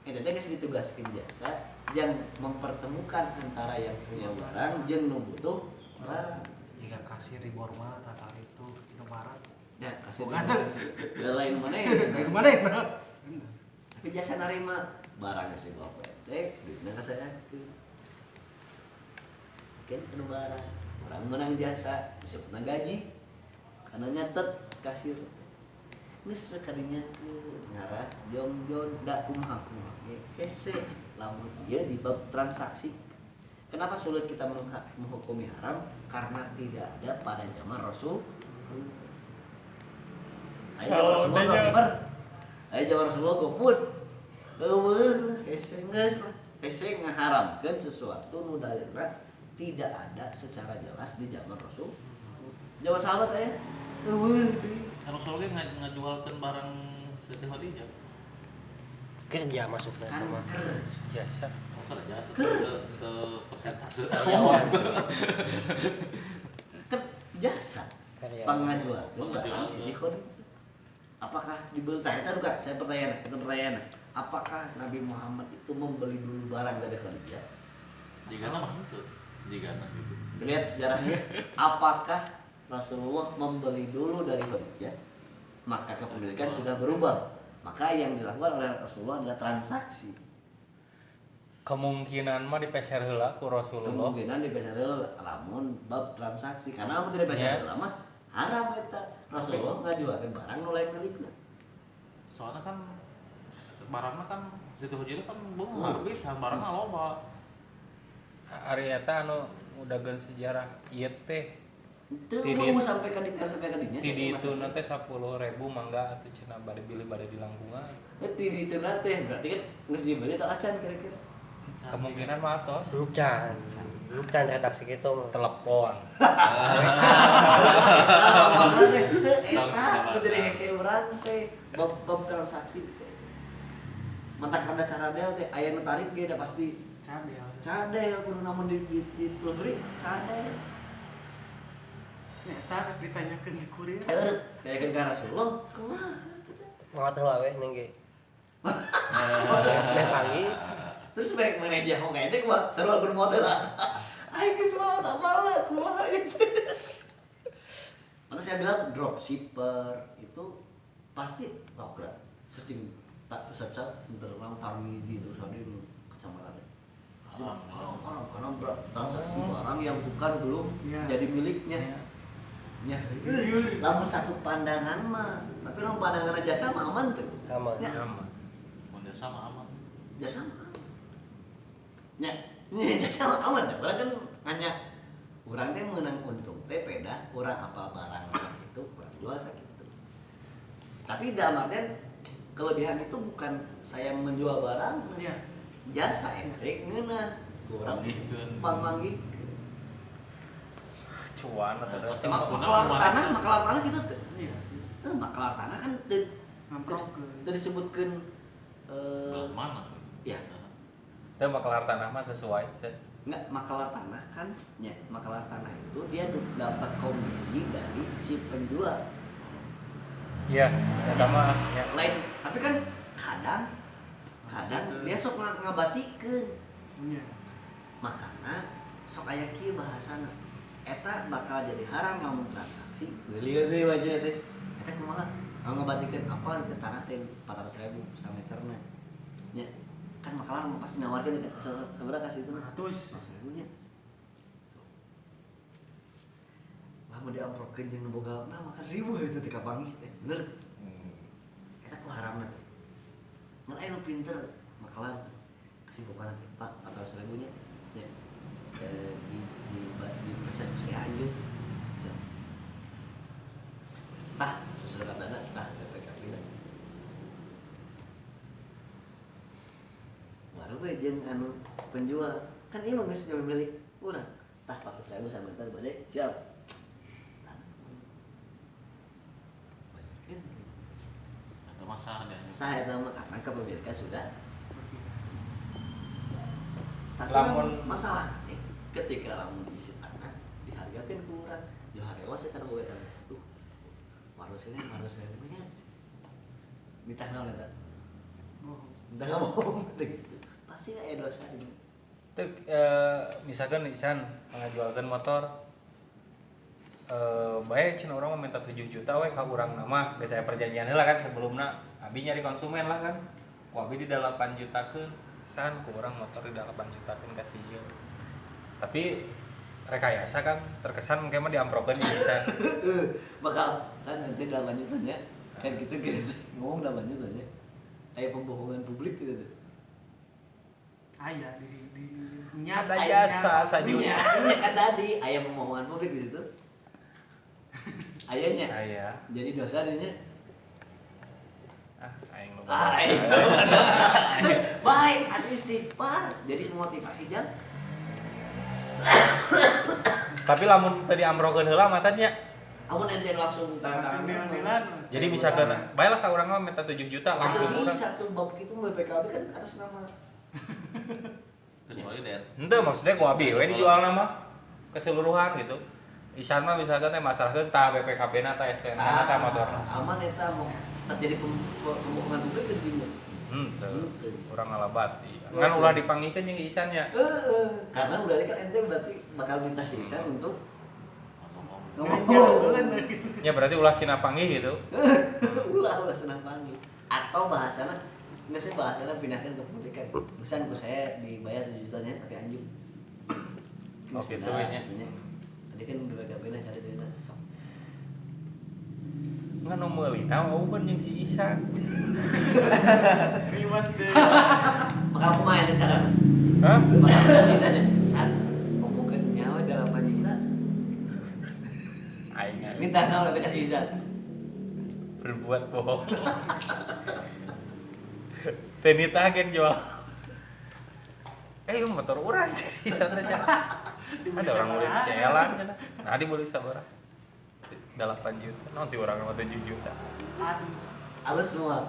NTT geus ditugaskeun jasa yang mempertemukan antara yang punya barang jeung nu butuh barang. Jika kasih di Borma tata itu Indomaret. Ya kasih Bukan. dia lain mana ya? Dari mana ya? Tapi jasa narima barang geus dibawa PT, duitna ka saya. Kan anu barang, orang menang jasa, disebutna gaji. Karena nyatet kasir. Geus kadinya ke ngarah jong-jong da kumaha ge hese. lamun ieu di bab transaksi. Kenapa sulit kita menghukumi haram? Karena tidak ada pada zaman Rasul. Ayo zaman Rasulullah Rasulullah. Ayo zaman Rasulullah gopun. Eueuh, hese geus lah. Hese ngaharamkeun sesuatu nu dalilna tidak ada secara jelas di zaman Rasul. Zaman sahabat aya. Eueuh. Kalau soalnya ngajualkan barang Siti Khadijah. Kerja masuknya Kan sama Jasa. Oh kerja ke persentase. Jasa karyawan. pengajuan enggak Pengajuan. silikon. Apakah dibeli itu enggak? Saya pertanyaan. Apakah Nabi Muhammad itu membeli dulu barang dari Khadijah? Jika nama itu, jika gitu. Lihat sejarahnya. Apakah Rasulullah membeli dulu dari Khadijah? Maka kepemilikan sudah berubah. Maka yang dilakukan oleh Rasulullah adalah transaksi. Kemungkinan mah dipeser heula ku Rasulullah. Kemungkinan dipeser lamun bab transaksi. Karena lamun tidak peser heula mah haram eta. Rasulullah ngajuakeun barang nu lain milikna. Soalnya kan barangnya kan Siti Khadijah kan belum habis, barangnya loba. Ari eta anu mudageun sejarah ieu teh Itu Ti mau di- sampai ke detail sampai ke dinya. ti ditu teh 10.000 mangga atuh cenah bade bili bade di langkungan. Ti di teu teh berarti kan geus dibeli teh acan kira-kira. Kemungkinan mah atos Lucan redaksi gitu mah. telepon. Mana teh eta ku jadi hese urang teh bab transaksi teh. Mata kada cara del teh aya nu tarif ge da pasti cadel kudu namun di telusuri cadel. Ya, tak ditanyakan di kurir. Eueuh, kayak ke Rasulullah kumaha teh. Mau teh we ning ge. Meh pagi Terus mereka dia ngomong kayak itu kumaha sarua kudu motor lah. Aing geus mau apalah kumaha itu. Maka saya bilang dropshipper itu pasti gerak searching tak search terang Tarmizi terus ada di kecamatan teh. Pasti haram karena transaksi barang yang bukan belum Iya. jadi miliknya. Ya, lamun satu pandangan mah, tapi lamun pandangan jasa mah aman tuh. aman. Ya. Aman. Mun sama aman. Jasa mah aman. Ya, ini jasa mah aman ya. Berarti kan hanya orang teh menang untung teh peda, orang apal barang sakitu, orang jual sakitu. Tapi dalam artian kelebihan itu bukan saya menjual barang, Iya. jasa ente ngeunah. Urang Manggihkeun. panggih. Cuan atau Pasti ada Makalar tanah gitu tuh. Iya. Makalar tanah kan teu Ngamprok. disebutkeun Belah mana? ya. teh makelar tanah mah sesuai. Enggak, makalar tanah kan ya, makalar tanah itu dia dapat komisi dari si penjual. Iya, eta mah ya. Lain, tapi kan kadang dia sok ngabatikeun. Iya. Makana sok aya kieu bahasana. Eta bakal jadi haram lamun transaksi. Lieur deui wajah teh. Eta kumaha? Ngabatikeun apal itu tanah teh 400.000 sameterna. Nya, kan makalar mah pasti nawarkeun teh sabaraha kasih itu mah. 100.000 nya. Lamun diamprokeun jeung nu boga nah makan ribu itu teh kapanggih teh. Bener. Eta ku haramna teh. Mun aya nu pinter makalar kasih bokana teh Pak 400.000 nya. Ya. Di persen saya anjing. Tah, sesuai katana tah PPKP dah. Baru we jeung anu penjual kan ieu mah geus jadi milik urang. Tah 400.000 sameter bade siap. Bayarkeun. Atau masalah deh. Saha eta mah karena kepemilikan sudah. Tapi Lamun- masalah ketika lamun diisi tanah dihargakeun ku urang. Jauh harewa saya kana boga tanah. Duh. Harusnya nya. Mitah naon eta? Bohong. Entah nggak bohong gitu. Pasti aya dosa ini. Tuh misalkan Isan ngajualkeun motor bae cenah urang mah minta 7 juta we ka urang nama geus aya perjanjian heula kan sebelumna abi nyari konsumen lah kan ku abi di 8 jutakeun san ku urang motor di 8 jutakeun ka si ieu tapi rekayasa kan terkesan mungkin mah diamprokeun di Isan Bakal kan nanti 8 jutanya kan gitu ngomong 8 jutanya. Aya pembohongan publik gitu tuh. Aya di Ada jasa sajuta. Nya kan tadi aya pembohongan publik di situ. Ayanya. Aya. Jadi dosa dinya. Aing lu. Aing dosa. Baik, atuh istighfar. Jadi motivasi jang. Tapi lamun tadi amrokeun heula mah tanya. Amun ente langsung langsung tanda. dilan. Jadi misalkan baiklah ka urang mah minta 7 juta langsung Atau urang. bisa tuh bab itu BPKB kan atas nama. Kecuali deh. Henteu maksudnya ku abi we dijual nama keseluruhan gitu. Isan mah misalkan teh masalahkeun tah BPKB-na tah STNK-na tah motorna. Aman eta mau terjadi pembohongan publik ke dinya. Henteu. Urang ngalabat. Kan ulah dipanggihkeun jeung Isan nya. Karena udah kan ente berarti bakal minta si Isan untuk Ngomong. Ya berarti ulah cina panggih gitu. ulah senang panggil. Atau bahasana nggak sih bahasana pindahkan ke pendidikan. Misalnya saya dibayar 7 jutanya tapi anjing. Oh, gitu ya. Tadi kan BPKB-na cari dana. Ngan nu meulina eueun jeung si Isan. Riwat deh. Bakal kumaha eta carana? Hah? Bakal si Isan ya. San, ngomongkeun nyawa 8 juta. Aing Minta naon eta ka si Isan. berbuat bohong. Tenita agen jual. Motor urang si Isan teh cenah. Ada orang mulai seelan cenah. Nah, di boleh sabaraha? 8 juta. Nanti orang mah 7 juta. Aduh. Alus semua.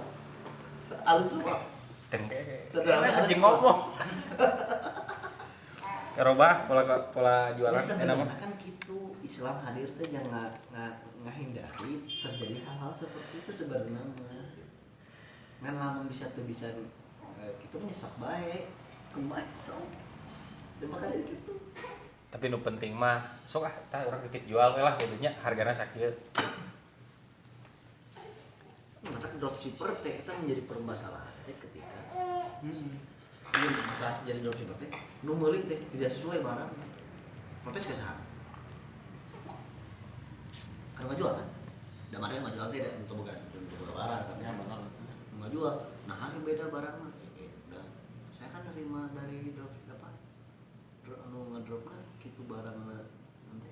Alus semua. Dengke. Setelah Anjing ngomong. Robah pola jualan Ya enak mah. sebenarnya kan gitu Islam hadir teh jangan ngahindari terjadi hal-hal seperti itu sebenarnya mah. Ngan lamun bisa tuh bisa gitu nyesek bae kumaha sok. Dan makanya gitu. Tapi nu penting mah sok tah urang titip jual we lah kitu nya hargana sakieu. Maka dropshipper teh itu menjadi permasalahan teh ketika ini masalah jadi dropshipper teh nu meuli teh tidak sesuai barang protes ke saha kan mah jual kan da maren mah jual teh untuk bukan untuk barang tapi Ya benar. mah jual nah hasil beda barang mah udah saya kan nerima dari drop apa anu ngedropna kitu barangna nanti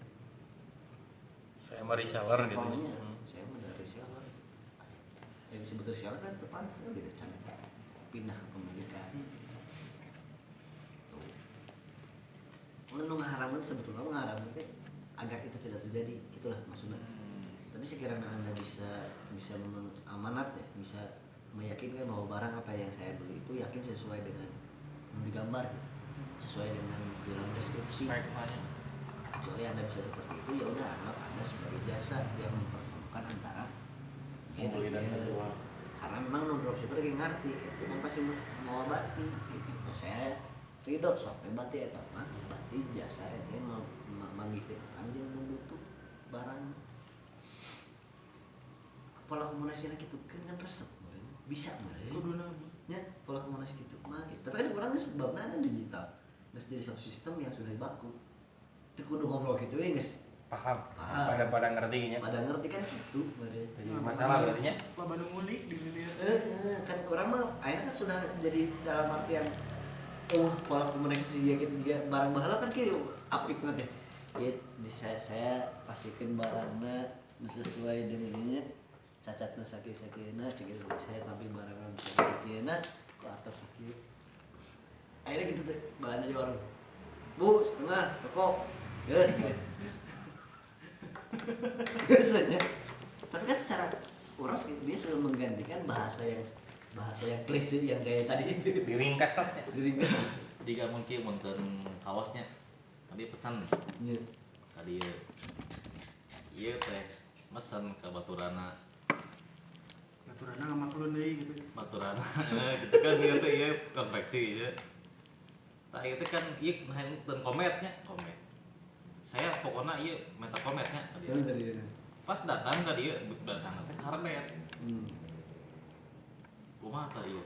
Saya mah reseller gitu. Contohnya, saya mah dari reseller yang disebut reseller kan tepat kan beda cara pindah ke pemilikan nu ngaharaman sebetulnya ngaharaman teh agar itu tidak terjadi itulah maksudnya tapi sekiranya anda bisa mengamanat ya bisa meyakinkan bahwa barang apa yang saya beli itu yakin sesuai dengan yang digambar gitu. Sesuai dengan dalam deskripsi Baiknya. kecuali anda bisa seperti itu ya udah anggap anda sebagai jasa yang mempertemukan antara Pembeli dan penjual. karena memang no dropshipper lagi ngerti itu kan pasti mau bati gitu. Nah, saya ridho sampai bati eta mah bati jasa eta manggihkeun anjeun nu butuh barang pola komunikasinya gitu kan resep bisa meureun Kuduna. nya pola komunikasi gitu mah gitu. Tapi kan kurang sebabna ada digital geus jadi satu sistem yang sudah baku teu kudu ngobrol gitu we geus Paham. Paham. Pada ngerti nya. pada ngerti kan gitu meureun. Jadi masalah berarti nya. Baru ngulik di dunia. Kan orang mah akhirnya kan sudah jadi dalam artian pola komunikasi dia gitu juga barang bahala kan gitu apik nanti ya saya pastikan barangnya sesuai dengan ini cacatnya sakit-sakitnya cek saya tapi barangnya sakit-sakitnya ke atas sakit akhirnya gitu tuh bahannya di warung bu setengah rokok yes biasanya tapi kan secara orang dia sudah menggantikan bahasa yang klise yang kayak tadi Diringkas lah. diringkas Jika mungkin nonton kawasnya tadi pesan ya tadi iya teh mesen ke baturana Aturanna ngamaklun deui gitu. baturana gitu kan iya teh iya konveksi ya tak itu kan iya nonton kometnya komet saya pokoknya iya minta kometnya tadi dari pas datang tadi iya datang teh karpet hmm. kumaha tah iya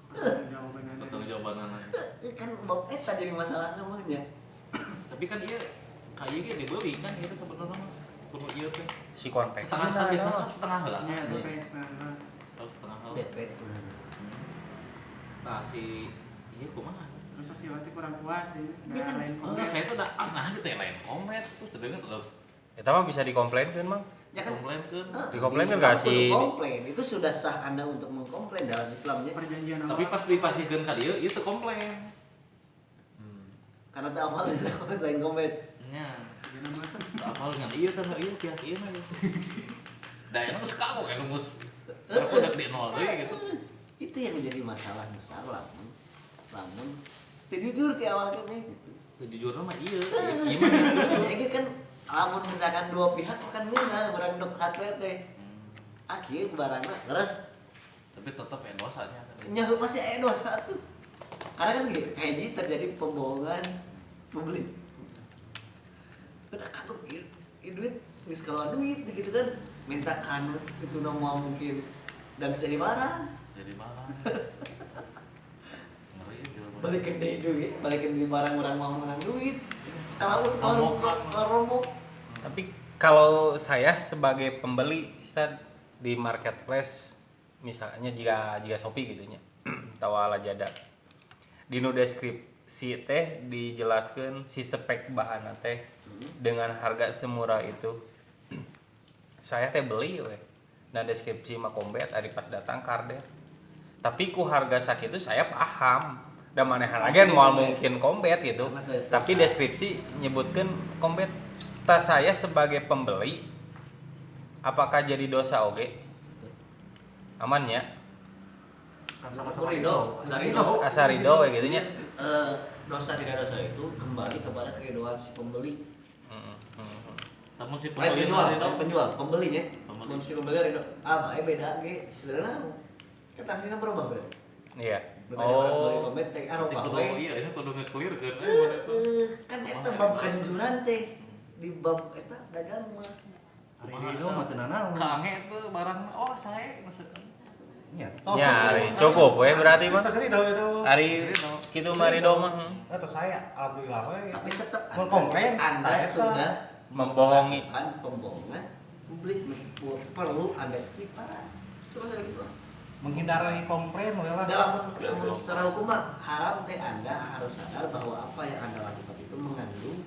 Jawabannya. bertanggung jawaban anak Kan bab eta jadi masalah namanya tapi kan iya kayak gitu dibeli kan itu sebenarnya mah kudu iya teh Si konveksi. setengah kan biasanya setengah lah Ya, DPS nah. tahu setengah hal DP nah. nah si iya kumaha. Terus Sasiwati kurang puas ya. Iya kan? Lain Oh, saya tuh udah gitu ya lain komet terus terdengar tuh Eta mah bisa dikomplainkan, Mang. Ya kan? komplainkan. Dikomplain Di kan Islam nggak sih? kudu komplain. Itu sudah sah Anda untuk mengkomplain dalam Islamnya. perjanjian Tapi awal. pas dipasihkeun ka dieu ieu teu komplain. Karena tak hafal itu lain komen. Nya, Gimana mah? apal ngan ieu teh ieu pihak ieu mah. Da emang geus kagok ya geus. Aku udah di nol deui gitu. Itu yang menjadi masalah besar lamun jujur di awal kan gitu. Jujurna mah ieu. Ieu mah Saya ingat kan lamun misalkan dua pihak kan meunang barang dok hatwe teh. Akhir barangna terus tapi tetep ya dosanya. nyaho pasti aya dosa tuh. Karena kan gitu, kayak gini terjadi pembohongan publik. Udah kagok duit, geus kalau duit gitu kan minta kanut itu nama mungkin dan jadi barang. Jadi malah. Ngeri ya. Balikin dari duit, balikin di barang orang mau menang duit. Kalau Rombongan. rombok, Tapi kalau saya sebagai pembeli Ustad, di marketplace misalnya jika Shopee gitu nya tawa Lazada di nu deskripsi teh dijelaskan si spek bahan teh dengan harga semurah itu saya teh beli we dan deskripsi mah kombet ari pas datang kardet tapi ku harga sakitu saya paham dan manehan agen moal mungkin kombet gitu tapi deskripsi nyebutkan kombet tas saya sebagai pembeli apakah jadi dosa oge amannya Kan sama-sama Ridho, asarido ya gitu nya dosa tidak dosa itu kembali kepada keridoan si pembeli. Kamu si penjual, pembelinya. Pembeli. Mun si pembeli ridho, bae beda ge. Sebenarnya kita aslinya berubah berarti. iya Berarti orang beli komet teh arubah we. Iya, ini kudu nge-clear kan. Kan eta bab kajujuran teh di bab eta dagang mah. Ari Ridho mah teu nanaon. Kange tuh barang oh saya maksudnya. Nya, ya ari cukup we berarti mah Tos Ridho itu. ari kitu mah ridho mah Atau saya alhamdulillah we. Tapi tetap Mau komplain, Anda tak eta. sudah membohongi kan pembohongan publik perlu Anda istighfar. Coba saya gitu. Menghindari komplain we lah. Dalam secara hukum mah haram teh Anda harus sadar bahwa apa yang Anda lakukan itu mengandung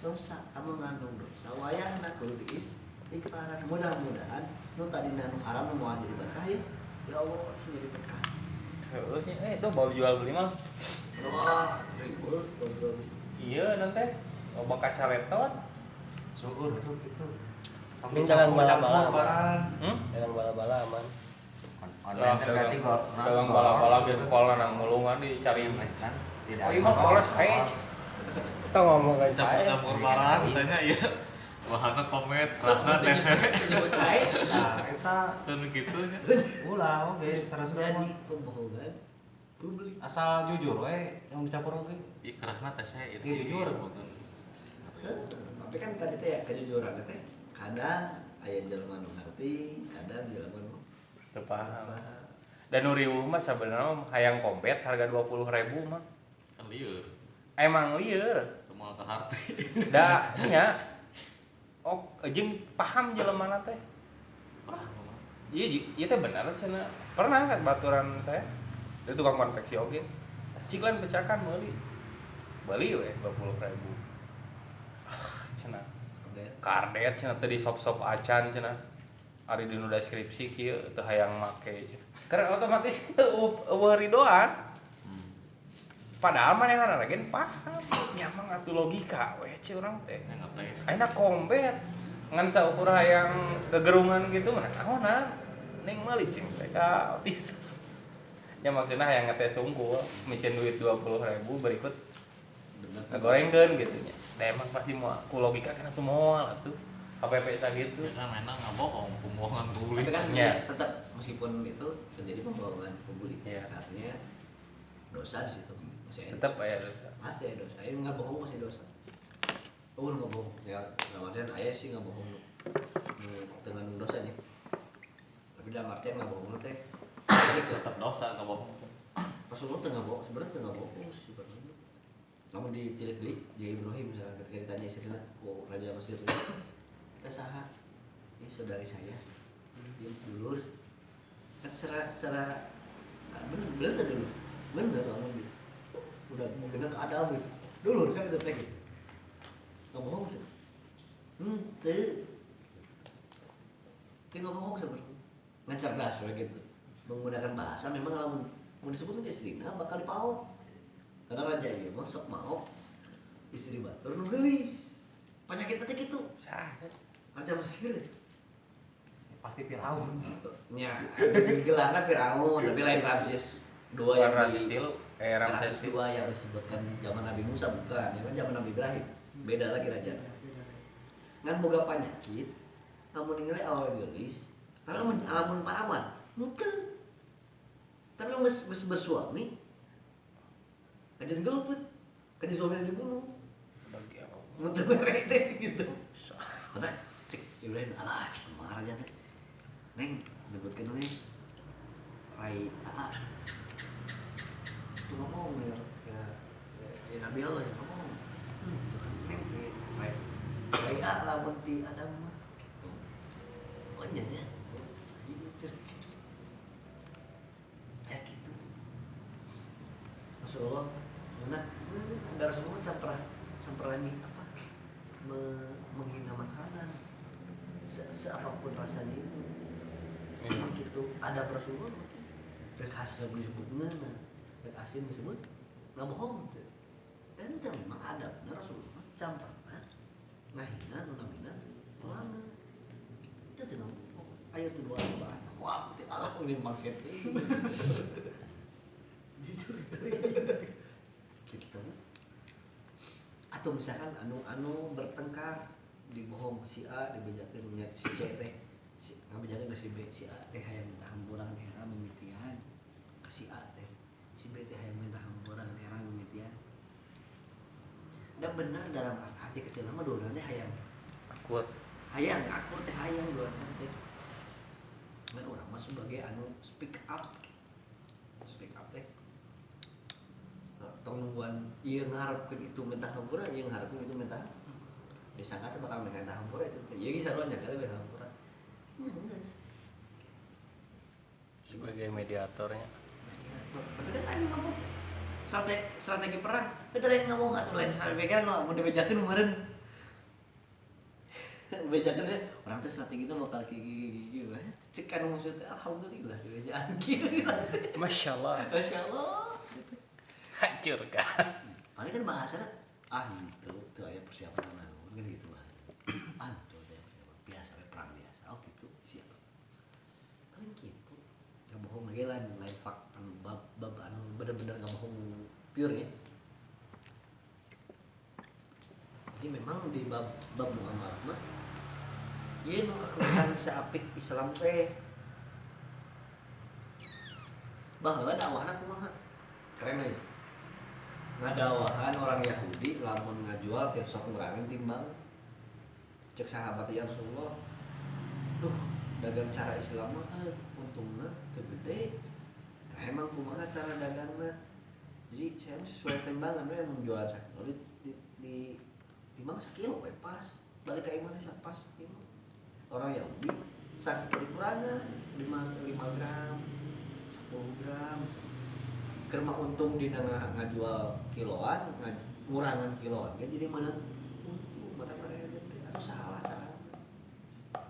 dosa, mengandung dosa. Wayahna kudu istighfar. Mudah-mudahan nu tadi nu haram nu moal jadi berkah ya. Ya Allah pasti jadi berkah. do bawa jual beli mah Wah, ribut ngobrol. iya nanti loba kaca letot Suur itu gitu. Ini jangan bala-bala. barang. Jangan bala-bala aman. Online teh berarti kok dagang bala-bala gitu kola nang mulungan dicari kan tidak. oh iya mah koles aja Kita ngomong kan saya. Campur barang tanya ya. Wahana komet, rahna tese. Menyebut saya. Nah, eta Dan gitu nya. ulah oge sareng Jadi pembohongan publik. asal jujur we yang dicampur oge. Ih, kerahna tese Iya, jujur. Tapi kan tadi teh ya kejujuran teh kadang aya jelema nu ngarti, kadang jelema nu teu paham dan nu riweuh mah sebenarnya hayang kompet harga 20.000 mah Kan lieur. emang lieur Semua ke hati. da nya oh jeung paham jelema teh iya teh benar cenah pernah kan baturan saya itu tukang konveksi oge ciklan pecakan beli we 20.000 cenah kardet cenah teh di sop-sop acan cenah ari di nu deskripsi kieu teu hayang make cenah karena otomatis eueuh ridoan padahal manehna lagi paham nya mah atuh logika we ce urang teh Yang ngetes. ayeuna kombet ngan saukur hayang gegerungan gitu mana naonan ning meuli cing teh ka otis nya maksudna hayang ngetes unggul micin duit 20.000 berikut ngegorengkeun gitu nya da emang pasti moal ku logika kana tuh moal atuh HPP sakitu Biasa mainan ngabohong, pembohongan publik. tapi kan Ya. tetap meskipun itu terjadi pembohongan publik. Ya. Artinya dosa di situ. Masih ada tetep dosa. aya Pasti ada dosa. Ini nggak bohong masih dosa. Oh nggak bohong. Ya dalam artian ayah sih nggak bohong dengan dosanya. Tapi dalam artian nggak bohong teh. Tetap dosa ngabohong. Rasulullah tengah bohong. Sebenarnya tengah bohong sih sebenarnya. Namun ditilik di Jai Ibrahim misalnya ketika ditanya istrinya, oh Raja Mesir kita saha ini saudari saya dia dulur kan secara bener dulu bener ngomong gitu udah kena ke Adam gitu dulu kan kita teh nggak bohong tuh nggak bohong sebenarnya ngan cerdas gitu menggunakan bahasa memang kalau mau disebut istrinya bakal dipaok karena raja iya mah sok mau istri batur nu geulis penyakit teh gitu raja Mesir Pasti Firaun. nya gelarnya Firaun tapi lain Ramses II yang Ramses di II Ramses II yang disebutkan zaman Nabi Musa bukan ya kan zaman Nabi Ibrahim beda lagi raja ngan boga penyakit namun ningali awal geulis tapi alamun parawan mungkin tapi lo geus bersuami kajian gelut kajian suaminya dibunuh muntah merek teh gitu mata cek Ibrahim alas marah aja teh neng nyebutkeun we Rai Aa itu ngomong ya Nabi Allah ya ngomong itu kan neng Rai Aa munti Adam mah gitu oh nya ya gitu Rasulullah mana ada Rasulullah campurannya apa menghina makanan seapapun rasanya itu memang gitu ada Rasulullah rek hasil disebut ngena rek asin disebut nggak bohong gitu dan itu memang ada benar Rasulullah campuran ngahina nunamina pelanggan itu tidak bohong ayat itu doa wah putih Allah ini maksud jujur gitu atau misalkan anu bertengkar dibohong si A dibejakeun nya si C teh si ngabejakeun ke si B si A teh hayang minta hamburan era mimitian ke si A teh si B teh hayang minta hamburan era mimitian dan benar dalam hati kecil mah dua-duanya hayang akur teh hayang dua-duanya teh kan orang mah sebagai anu speak up teh tong nungguan ieu ngarepkeun itu minta hampura ieu ngarepkeun itu minta disangka teh bakal minta hampura itu teh ieu ge sarua nya kali minta hampura sebagai mediatornya. tapi kan lain ngomong strategi perang itu lain ngomong atuh lain strategi kan mau dibejakeun meureun bejakeun orang teh strategina bakal gigi we cek kan maksudnya alhamdulillah dibejaan kieu Masya Allah hancur kan paling kan bahasanya itu aya persiapan naon kan gitu bahasa itu aya persiapan biasa we perang biasa oh gitu siap paling gitu nggak bohong lagi lain fak bab anu bener-bener nggak bohong pure ya jadi memang di bab muamalah mah ieu nu can bisa apik Islam teh baheula dakwahna kumaha keren euy ngadawahan orang Yahudi lamun ngajual teh sok ngurangan timbang cek sahabat ya Rasulullah duh dagang cara Islam mah untungna teu gede nah emang kumaha cara dagangna jadi saya mah sesuai timbangan we mun jualan sakilo di timbang sakilo we pas balik ka imah teh pas gitu orang Yahudi sakilo dikurangan 5 gram 10 gram kerma untung di ngajual kiloan ngurangan kiloan kan jadi mana mata mereka atau salah cara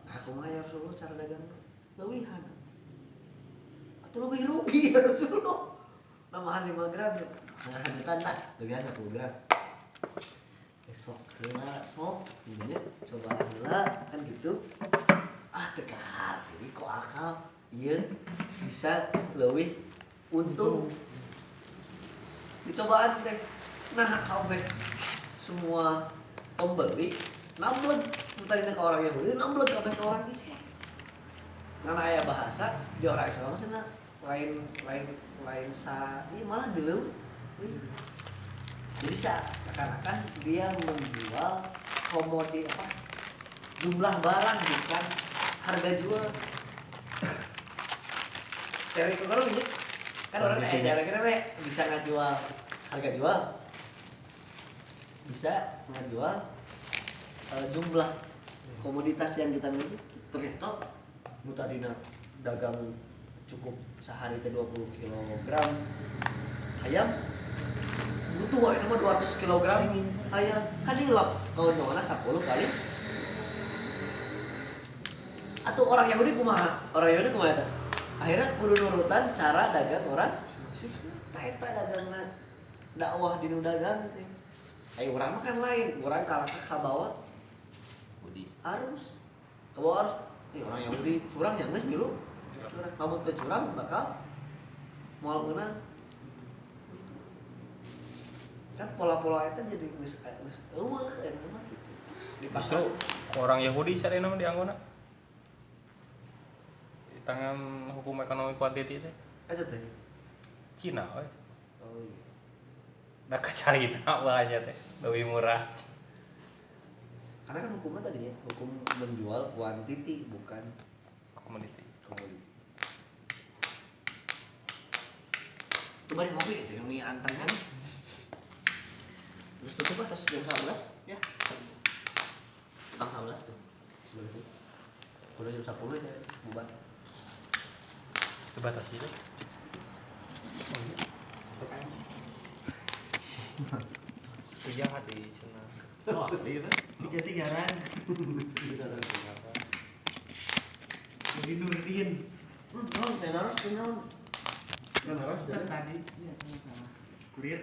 nah aku mah ya Rasulullah cara dagang lewihan atau lebih rugi ya Rasulullah tambahan 5 gram nah tanda dengan 10 gram besok heula sok intinya coba heula kan gitu tegar jadi kok akal iya bisa lebih untung dicobaan teh nah kabeh semua pembeli nambleng tadi ke orang Yahudi nambleng kabeh ke orang Islam karena aya bahasa di orang Islam sana lain sa ini malah dulu jadi seakan-akan dia menjual komodi apa jumlah barang bukan harga jual teori ekonomi kan orang kira-kira bisa ngajual harga jual bisa ngajual jumlah komoditas yang kita miliki ternyata nu tadina dagang cukup sehari teh 20 kg ayam butuh ini mah 200 kg aya kan hilap kalau nyona 10 kali atau orang Yahudi kumaha eta akhirnya kudu nurutan cara dagang orang ta eta dagangna dakwah di nu dagang teh ayo urang mah kan lain urang ka bawah Budi arus ke bawah arus orang Yahudi curang ya geus milu namun teu curang bakal moal meunang kan pola-pola itu jadi geus eueuh eta mah gitu di pasar Justru orang Yahudi sarena mah dianggona di tangan hukum ekonomi kuantiti teh aja teh Cina we. oh iya Da ka China balanya teh lebih murah. karena kan hukumnya tadi ya hukum menjual kuantiti bukan Komoditi. komoditi itu bari ngopi itu yang mie antang kan terus tutup atas jam 11 ya setengah 11 tuh sebelum itu udah jam 10 ya bubar Itu batas itu. Itu jahat di Cina. oh asli itu 3-3-an jadi Nurdin non tenaros terus tadi iya sama kuliah